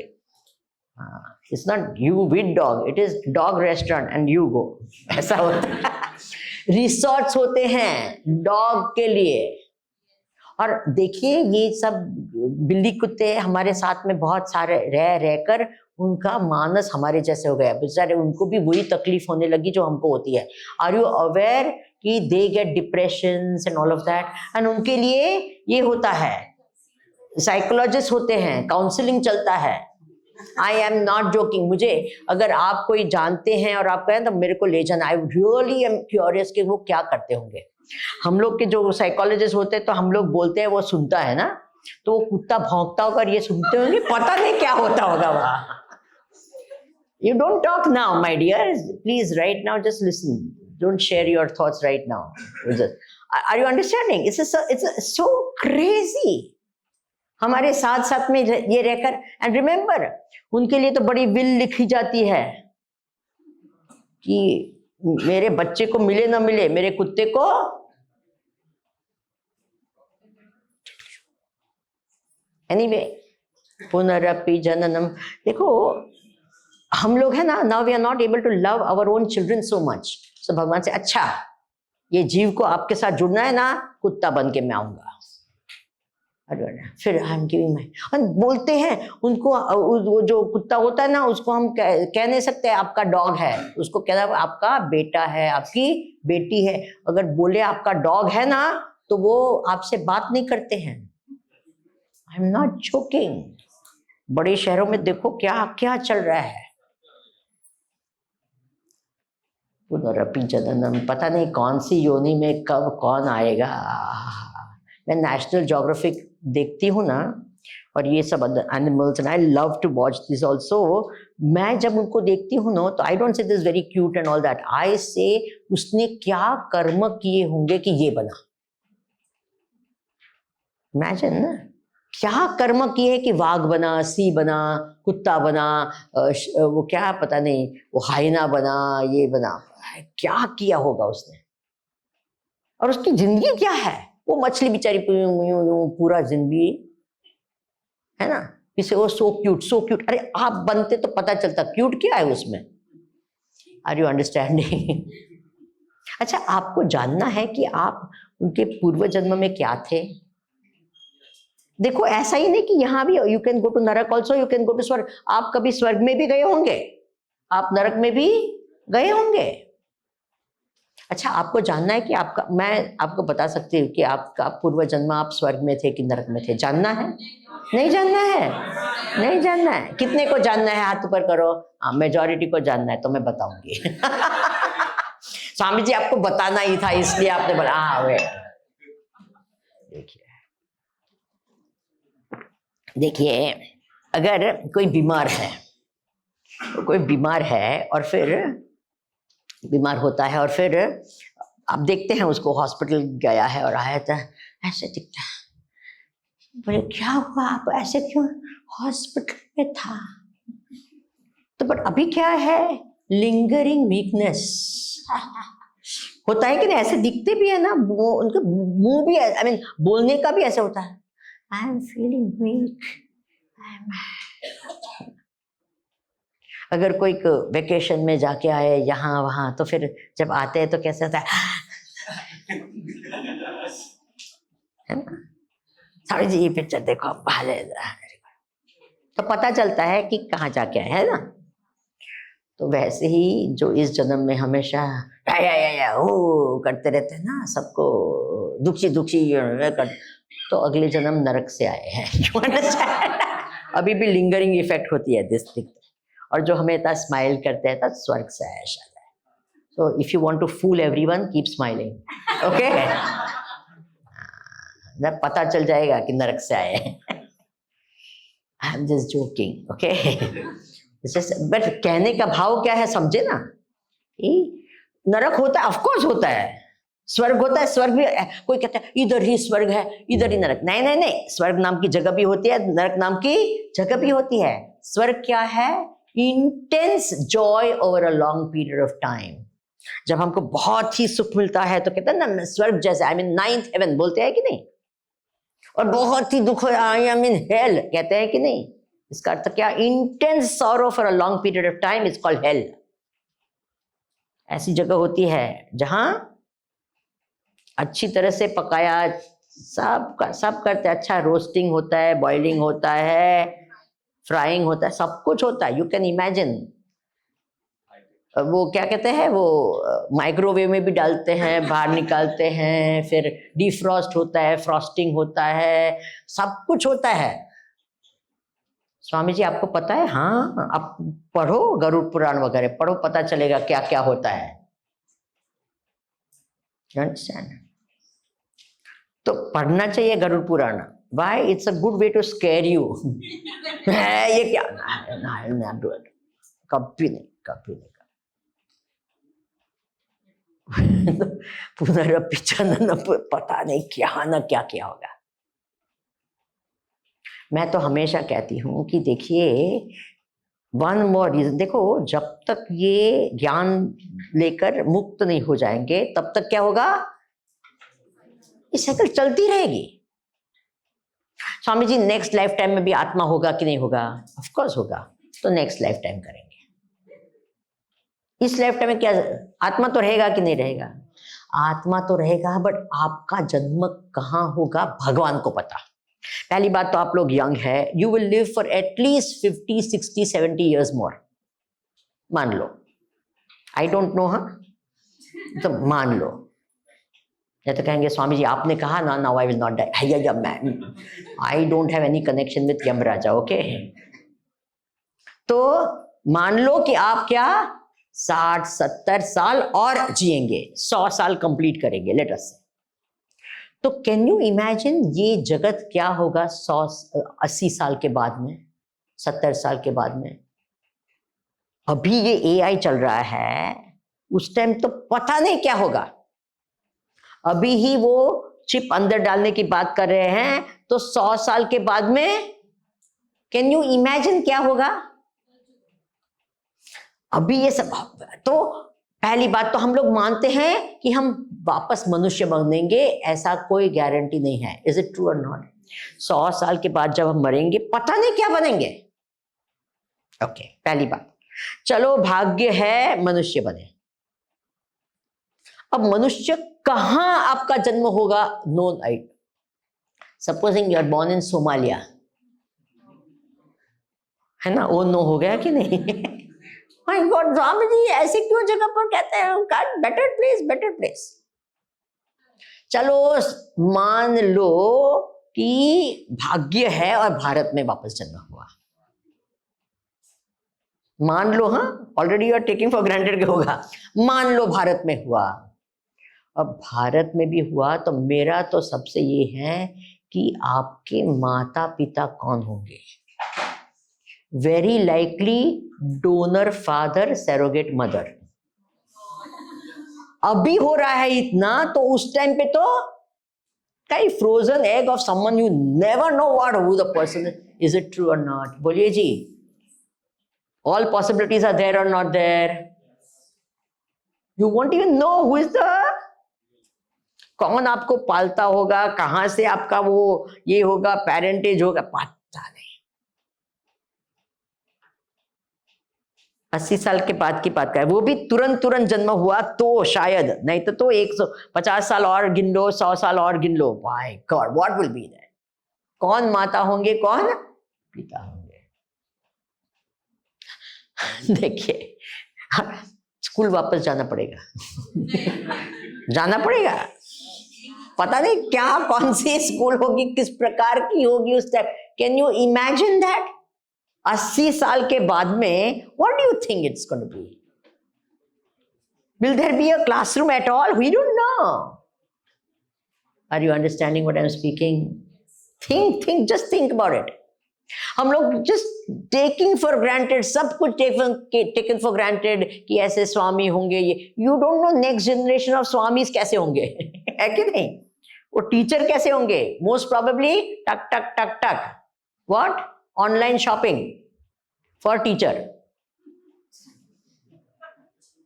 [SPEAKER 1] हाँ, it's not you with dog, it is dog restaurant and you go, ऐसा होता है। रिसोर्ट्स होते हैं डॉग के लिए। और देखिए ये सब बिल्ली कुत्ते हमारे साथ में बहुत सारे रह रहकर उनका मानस हमारे जैसे हो गया। बेचारे उनको भी वही तकलीफ होने लगी जो हमको होती है। आर यू अवेयर कि they get depression and all of that, and उनके लिए ये होता है, साइकोलॉजिस्ट होते हैं, काउंसलिंग चलता है। I am not joking. मुझे अगर आप कोई जानते हैं और आप कहें तो मेरे को ले जाना। आई रियली एम क्यूरियस कि वो क्या करते होंगे। हम लोग के जो साइकोलॉजिस्ट होते हैं तो हम लोग बोलते हैं वो सुनता है ना, तो वो कुत्ता भौंकता होगा और ये सुनते होंगे, पता नहीं क्या होता होगा वहां। You don't talk now, my dear. Please, right now, just listen. Don't share your thoughts right now. Are you understanding? It's so crazy. हमारे साथ साथ में ये रहकर, and remember, उनके लिए तो बड़ी विल लिखी जाती है कि मेरे बच्चे को मिले ना मिले, मेरे कुत्ते को एनीवे पुनरपि जननम। देखो हम लोग है ना, now we are not able to love our own children so much. So भगवान से, अच्छा ये जीव को आपके साथ जुड़ना है ना, कुत्ता बन के मैं आऊंगा। फिर हम बोलते हैं उनको, वो जो कुत्ता होता है ना, उसको हम कह नहीं सकते आपका डॉग है, उसको कहना आपका बेटा है, आपकी बेटी है। अगर बोले आपका डॉग है ना, तो वो आपसे बात नहीं करते हैं। I am not joking. बड़े शहरों में देखो क्या क्या चल रहा है। पुनरपि जननम, पता नहीं कौन सी योनि में कब कौन आएगा। मैं नेशनल ज्योग्राफिक देखती हूँ ना, और ये सब animals, and I love to watch this also. मैं जब उनको देखती हूँ ना, तो I don't say this very cute and all that, I say उसने क्या कर्म किए होंगे कि ये बना। इमेजिन ना, क्या कर्म किए कि वाघ बना, सी बना, कुत्ता बना, वो क्या पता नहीं, वो हाइना बना, ये बना, क्या किया होगा उसने। और उसकी जिंदगी क्या है, वो मछली बेचारी पूरा जिंदगी, है ना, इसे वो सो क्यूट सो क्यूट। अरे आप बनते तो पता चलता क्यूट क्या है उसमें। Are you understanding? अच्छा, आपको जानना है कि आप उनके पूर्व जन्म में क्या थे। देखो ऐसा ही नहीं कि यहाँ भी you can go to narak also, you can go to swarg. आप कभी स्वर्ग में भी गए होंगे, आप नरक में भी गए होंगे। अच्छा, आपको जानना है कि आपका, मैं आपको बता सकती हूँ कि आपका पूर्व जन्म आप स्वर्ग में थे कि नरक में थे। जानना है? नहीं जानना है? नहीं जानना है। कितने को जानना है, हाथ ऊपर करो। हाँ, मेजॉरिटी को जानना है, तो मैं बताऊंगी। स्वामी जी आपको बताना ही था, इसलिए आपने बोला। हाँ वे देखिए, देखिए, अगर कोई बीमार है, कोई बीमार है और फिर बीमार होता है, और फिर आप देखते हैं उसको हॉस्पिटल गया है और आया था, ऐसे दिखता है, बोले क्या हुआ, आप ऐसे क्यों हॉस्पिटल में था। तो बट अभी क्या है, लिंगरिंग वीकनेस होता है कि नहीं, ऐसे दिखते भी है ना, वो उनके मुंह भी, आई मीन बोलने का भी ऐसा होता है, आई एम फीलिंग वीक। अगर कोई वेकेशन में जाके आए यहाँ वहां, तो फिर जब आते हैं तो कैसे होता है, है ना। स्वामी जी ये पिक्चर देखो, तो पता चलता है कि कहाँ जाके आए, है ना। तो वैसे ही जो इस जन्म में हमेशा या ओ करते रहते हैं ना, सबको दुखी दुखी कर, तो अगले जन्म नरक से आए हैं। अभी भी लिंगरिंग इफेक्ट होती है दिस थिंग। और जो हमें इतना स्माइल करते हैं, स्वर्ग से आया शायद। So if you want to fool everyone, keep smiling. Okay? जब पता चल जाएगा कि नरक से आए हैं। I'm just joking. Okay? But कहने का भाव क्या है, समझे ना। नरक होता है, ऑफ कोर्स होता है। स्वर्ग होता है, स्वर्ग भी, कोई कहता है इधर ही स्वर्ग है, इधर ही नरक। नहीं नहीं नहीं, स्वर्ग नाम की जगह भी होती है, नरक नाम की जगह भी होती है। स्वर्ग क्या है? Intense Joy over a long period of time. जब हमको बहुत ही सुख मिलता है तो कहते हैं ना स्वर्ग जैसे, आई मीन नाइन्थ हेवन बोलते हैं कि नहीं। और बहुत ही दुख, आई मीन हेल कहते हैं कि नहीं। इसका अर्थ क्या? Intense sorrow for a long period of time is called hello. ऐसी जगह होती है जहां अच्छी तरह से पकाया, सब करते हैं, अच्छा रोस्टिंग होता है, बॉइलिंग होता है, फ्राइंग होता है, सब कुछ होता है। You can imagine. वो क्या कहते हैं, वो माइक्रोवेव में भी डालते हैं, बाहर निकालते हैं, फिर डिफ्रॉस्ट होता है, फ्रॉस्टिंग होता है, सब कुछ होता है। स्वामी जी आपको पता है? हाँ, आप पढ़ो गरुड़ पुराण वगैरह पढ़ो, पता चलेगा क्या क्या होता है। तो पढ़ना चाहिए Garuda Purana. Why? It's a good way to scare you. ये क्या? कभी नहीं, कभी नहीं। पुनरपि जननम, पता नहीं क्या ना क्या किया होगा। मैं तो हमेशा कहती हूं कि देखिए, वन मोर रीजन, देखो जब तक ये ज्ञान लेकर मुक्त नहीं हो जाएंगे, तब तक क्या होगा, ये साइकिल चलती रहेगी। Swami ji next life time में भी आत्मा होगा कि नहीं होगा? ऑफ कोर्स होगा। तो नेक्स्ट लाइफ टाइम करेंगे। इस लाइफ टाइम में क्या आत्मा तो रहेगा कि नहीं रहेगा? आत्मा तो रहेगा, बट आपका जन्म कहाँ होगा भगवान को पता। पहली बात तो आप लोग यंग है, you will live for at least 50, 60, 70 years more, मान लो। आई डोंट नो, हाँ, तो मान लो। या तो कहेंगे स्वामी जी आपने कहा ना, now I will not die. Yeah man, I don't have any connection with Yamaraja, okay. तो मान लो कि आप क्या 60-70 साल और जिएंगे, 100 साल कंप्लीट करेंगे, लेट अस से। तो कैन यू इमेजिन ये जगत क्या होगा 180 साल के बाद में, 70 साल के बाद में? अभी ये एआई चल रहा है, उस टाइम तो पता नहीं क्या होगा। अभी ही वो चिप अंदर डालने की बात कर रहे हैं, तो 100 साल के बाद में कैन यू इमेजिन क्या होगा? अभी ये सब। तो पहली बात तो हम लोग मानते हैं कि हम वापस मनुष्य बनेंगे, ऐसा कोई गारंटी नहीं है। इज इट ट्रू और नॉट? 100 साल के बाद जब हम मरेंगे, पता नहीं क्या बनेंगे। ओके, पहली बात। चलो भाग्य है मनुष्य बने। अब मनुष्य कहां आपका जन्म होगा? No idea. Supposing you are born in Somalia, है ना? वो नो हो गया कि नहीं? माय गॉड स्वामी जी ऐसे क्यों जगह पर कहते हैं? Better place, better place. चलो मान लो कि भाग्य है और भारत में वापस जन्म हुआ, मान लो। हाँ, already you are taking for granted कि होगा। मान लो भारत में हुआ। अब भारत में भी हुआ तो मेरा तो सबसे ये है कि आपके माता पिता कौन होंगे? Very likely donor father, surrogate mother. अभी हो रहा है इतना, तो उस टाइम पे तो कई frozen egg of someone you never know what who the person is. It true और नॉट? बोलिए जी। ऑल पॉसिबिलिटीज आर देयर और not there? You won't even know who is the, कौन आपको पालता होगा, कहां से आपका वो ये होगा, पेरेंटेज होगा, पता नहीं। 80 साल के बाद की बात है, वो भी तुरंत जन्म हुआ तो शायद, नहीं तो 150 साल और गिन लो, 100 साल और गिन लो। My God, what will be that? कौन माता होंगे, कौन पिता होंगे? देखिए, स्कूल वापस जाना पड़ेगा। जाना पड़ेगा। पता नहीं क्या, कौन सी स्कूल होगी, किस प्रकार की होगी उस time. Can you imagine that? 80 साल के बाद में what do you think it's going to be? Will there be a classroom at all? We don't know. Are you understanding what I am speaking? Think, just think about it. हम लोग just taking for granted, सब कुछ taken for granted कि ऐसे स्वामी होंगे। ये you don't know next generation of swamis कैसे होंगे। है कि नहीं? वो टीचर कैसे होंगे? मोस्ट प्रोबेबली टक टक टक टक, what, online shopping for teacher,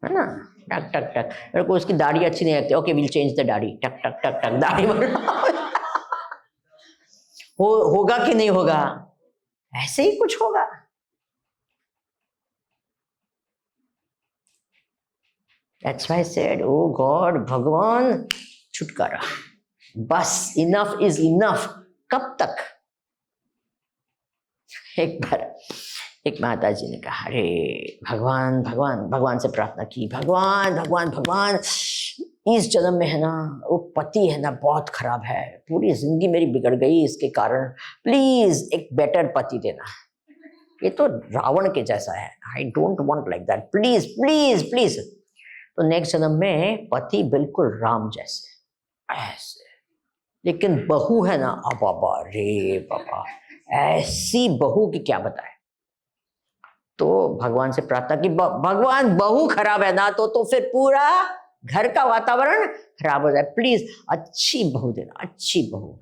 [SPEAKER 1] है ना? टक टक टक। मेरे को उसकी दाढ़ी अच्छी नहीं लगती, ओके विल चेंज द दाढ़ी, टक टक टक टक दाढ़ी। होगा कि नहीं होगा? ऐसे ही कुछ होगा। That's why I said, oh God, भगवान छुटकारा, बस enough is enough। कब तक? एक बार एक माता जी ने कहा, अरे भगवान भगवान, भगवान से प्रार्थना की, भगवान भगवान भगवान, इस जन्म में है ना वो पति है ना बहुत खराब है, पूरी जिंदगी मेरी बिगड़ गई इसके कारण, प्लीज एक बेटर पति देना। ये तो रावण के जैसा है, आई don't want like that, please please please. तो नेक्स्ट जन्म में पति बिल्कुल राम जैसे ऐसे, लेकिन बहू है ना, बाबा रे बाबा, ऐसी बहू की क्या बताए। तो भगवान से प्रार्थना की, भगवान बहू खराब है ना, तो फिर पूरा घर का वातावरण खराब हो जाए, प्लीज अच्छी बहू देना, अच्छी बहू।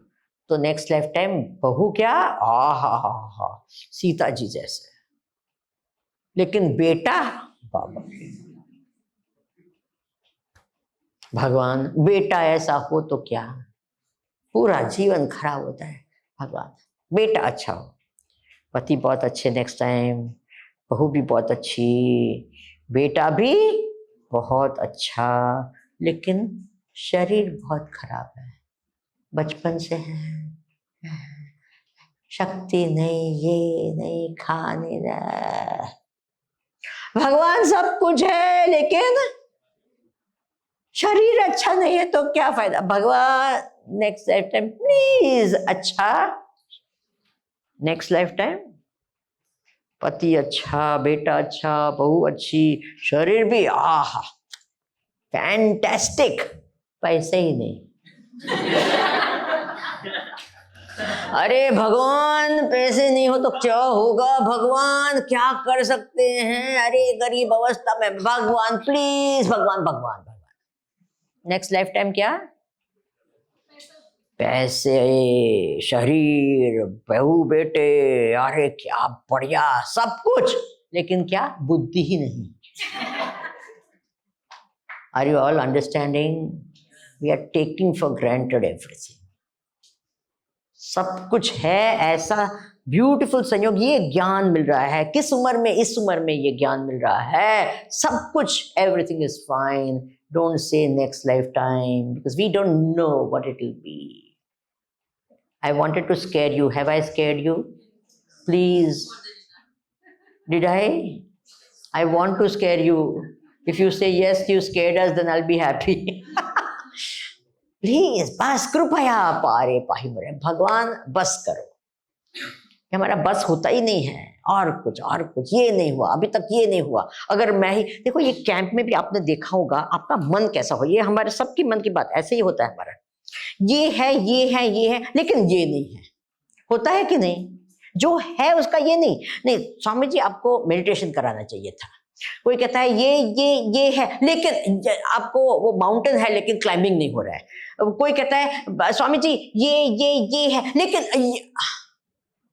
[SPEAKER 1] तो नेक्स्ट लाइफ टाइम बहू क्या, हा सीता जी जैसे, लेकिन बेटा बाबा, भगवान बेटा ऐसा हो तो क्या, पूरा जीवन खराब होता है। भगवान बेटा अच्छा हो, पति बहुत अच्छे नेक्स्ट टाइम, बहू भी बहुत अच्छी, बेटा भी बहुत अच्छा, लेकिन शरीर बहुत खराब है, बचपन से है, शक्ति नहीं, ये नहीं, खाने भगवान सब कुछ है, लेकिन शरीर अच्छा नहीं है तो क्या फायदा? भगवान नेक्स्ट लाइफ टाइम प्लीज अच्छा, नेक्स्ट लाइफ टाइम पति अच्छा, बेटा अच्छा, बहू अच्छी, शरीर भी आहा फैंटास्टिक, पैसे ही नहीं। अरे भगवान पैसे नहीं हो तो क्या होगा, भगवान क्या कर सकते हैं, अरे गरीब अवस्था में भगवान प्लीज, भगवान भगवान भगवान। नेक्स्ट लाइफ टाइम क्या? पैसे, शरीर, बहू बेटे, अरे क्या बढ़िया सब कुछ, लेकिन क्या बुद्धि ही नहीं। Are you all understanding? We are taking for granted everything. सब कुछ है ऐसा ब्यूटीफुल संयोग, ये ज्ञान मिल रहा है किस उम्र में? इस उम्र में ये ज्ञान मिल रहा है, सब कुछ, everything is fine. Don't say next life time because we don't know what it will be. I wanted to scare you. Have I scared you? Please. Did I? I want to scare you. If you say yes, you scared us, then I'll be happy. Please, बस कृपया पारे पाही मुरे, भगवान बस करो। ये हमारा बस होता ही नहीं है, और कुछ ये नहीं हुआ, अभी तक ये नहीं हुआ। अगर मैं ही देखो, ये कैंप में भी आपने देखा होगा आपका मन कैसा हो, ये हमारे सबकी मन की बात ऐसे ही होता है हमारा। ये है लेकिन ये नहीं है, होता है कि नहीं? जो है उसका ये नहीं। स्वामी जी आपको मेडिटेशन कराना चाहिए था। कोई कहता है ये है, लेकिन आपको वो माउंटेन है लेकिन क्लाइंबिंग नहीं हो रहा है। कोई कहता है स्वामी जी ये है, लेकिन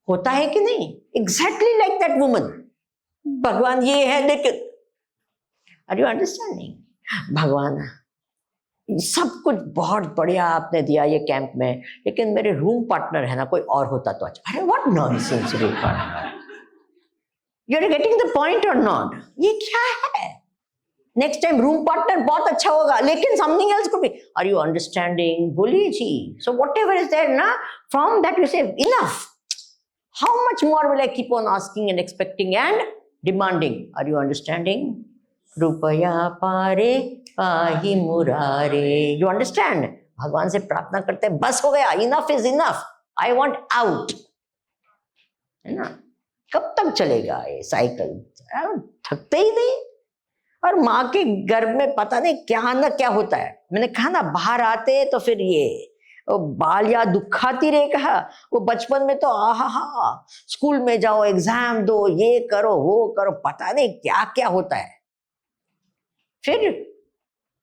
[SPEAKER 1] होता है कि नहीं? Exactly like that woman. भगवान ये है लेकिन, आर यू अंडरस्टैंडिंग? भगवान सब कुछ बहुत बढ़िया आपने दिया ये कैंप में, लेकिन मेरे रूम पार्टनर है ना कोई और होता तो अच्छा। अरे what nonsense room partner, you are getting the point और नॉट? ये क्या है? नेक्स्ट टाइम रूम पार्टनर बहुत अच्छा होगा, लेकिन something else could be. Are you understanding? बोलिए जी। सो व्हाटएवर इज देयर ना, from that you say enough. How much more will I keep on asking and expecting and demanding? Are you understanding? कृपया पारे पाही मुरारे। You understand? भगवान से प्रार्थना करते हैं बस हो गया, enough is enough, I want out, है ना? कब तक चलेगा ये साइकिल? थकते ही नहीं। और माँ के गर्भ में पता नहीं क्या ना क्या होता है। मैंने कहा ना, बाहर आते तो फिर ये बाल या दुखाती रे, कहा वो बचपन में तो आहा, स्कूल में जाओ, एग्जाम दो, ये करो वो करो, पता नहीं क्या क्या होता है। फिर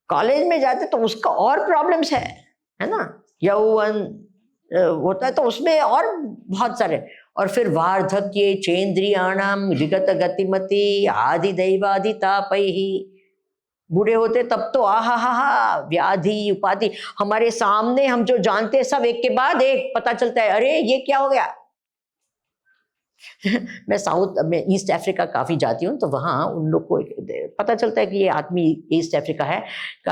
[SPEAKER 1] कॉलेज में जाते तो उसका और प्रॉब्लम्स है ना? यौवन होता है तो उसमें और बहुत सारे, और फिर वार्धक्ये चेन्द्रियाणाम विगत गतिमति आदि दैवादि तापैहि। बूढ़े होते तब तो आहा व्याधि उपाधि हमारे सामने, हम जो जानते हैं सब एक के बाद एक पता चलता है, अरे ये क्या हो गया। मैं साउथ में ईस्ट अफ्रीका काफी जाती हूँ, तो वहाँ उन लोग को पता चलता है कि ये आदमी ईस्ट अफ्रीका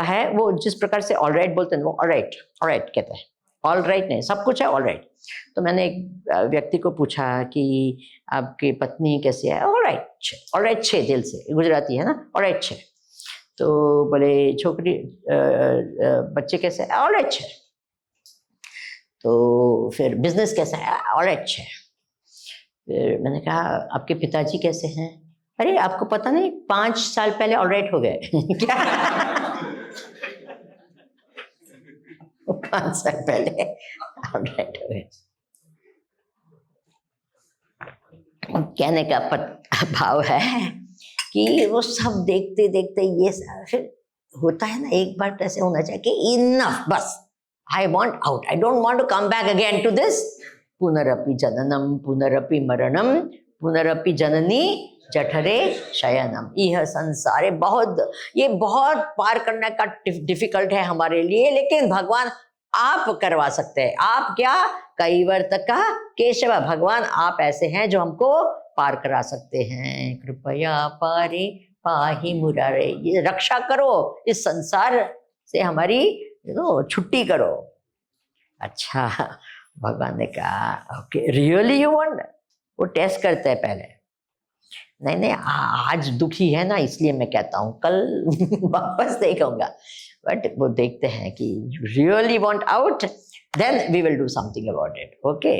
[SPEAKER 1] है वो जिस प्रकार से ऑल राइट बोलते हैं, वो ऑल राइट कहते हैं। ऑल राइट नहीं, सब कुछ है ऑल राइट। तो मैंने एक व्यक्ति को पूछा कि आपकी पत्नी कैसी है? ऑल राइट छे, दिल से गुजराती है ना, ऑल राइट छे। तो बोले छोकरी बच्चे कैसे? ऑल राइट छे। तो फिर बिजनेस कैसा है? ऑल राइट छे। फिर मैंने कहा आपके पिताजी कैसे हैं? अरे आपको पता नहीं, 5 साल पहले ऑल राइट हो गए। क्या? 5 साल पहले ऑल राइट हो गए। कहने का भाव है कि वो सब देखते देखते ये फिर होता है ना, एक बार ऐसे होना चाहिए कि इनफ, बस I want out, I don't want to come back again to this. पुनरपि जननम पुनरपि मरणम पुनरपि जननी जठरे शयनम। यह संसार ये बहुत पार करने का डिफिकल्ट है हमारे लिए, लेकिन भगवान आप करवा सकते हैं। आप क्या? कैवर्तका केशव, भगवान आप ऐसे हैं जो हमको पार करा सकते हैं। कृपया पारे पाही मुरारे, ये रक्षा करो, इस संसार से हमारी छुट्टी करो। अच्छा, भगवान ने कहा ओके, रियली यू वांट? वो टेस्ट करते हैं पहले। नहीं आज दुखी है ना, इसलिए मैं कहता हूँ, कल वापस नहीं कहूँगा। बट वो देखते हैं कि you really want out, then we will do something about it. Okay,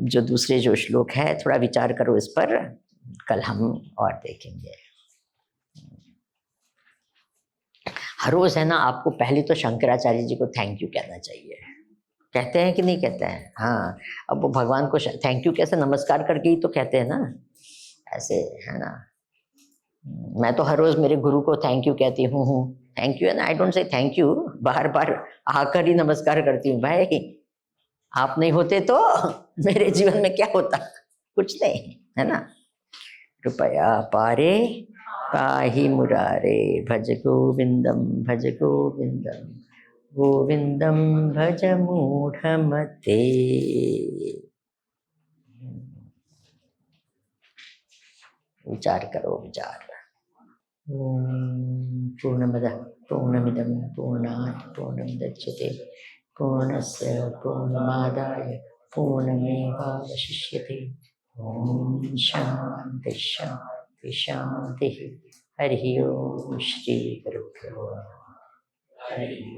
[SPEAKER 1] जो दूसरे जो श्लोक है थोड़ा विचार करो इस पर, कल हम और देखेंगे। हर रोज है ना, आपको पहले तो शंकराचार्य जी को थैंक यू कहना चाहिए। कहते हैं कि नहीं कहते हैं? हाँ, अब वो भगवान को थैंक यू कैसे, नमस्कार करके ही तो कहते हैं ना, ऐसे है ना। मैं तो हर रोज मेरे गुरु को थैंक यू कहती हूँ, thank you, and I don't say thank you, बार बार आकर ही नमस्कार करती हूँ। भाई आप नहीं होते तो मेरे जीवन में क्या होता, कुछ नहीं, है ना। कृपया पारे पाहि मुरारे, भज गोविंदम भज गोविंदम, गोविंदम भज मूढ़मते। विचार करो, विचार। पूर्णमदः पूर्णमिदं पूर्णात् पूर्णमुदच्यते, पूर्णस्य पूर्णमादाय पूर्णमेवावशिष्यते। ॐ शान्ति शान्ति शान्तिः। हरिः ओम, श्री गुरुभ्यो नमः।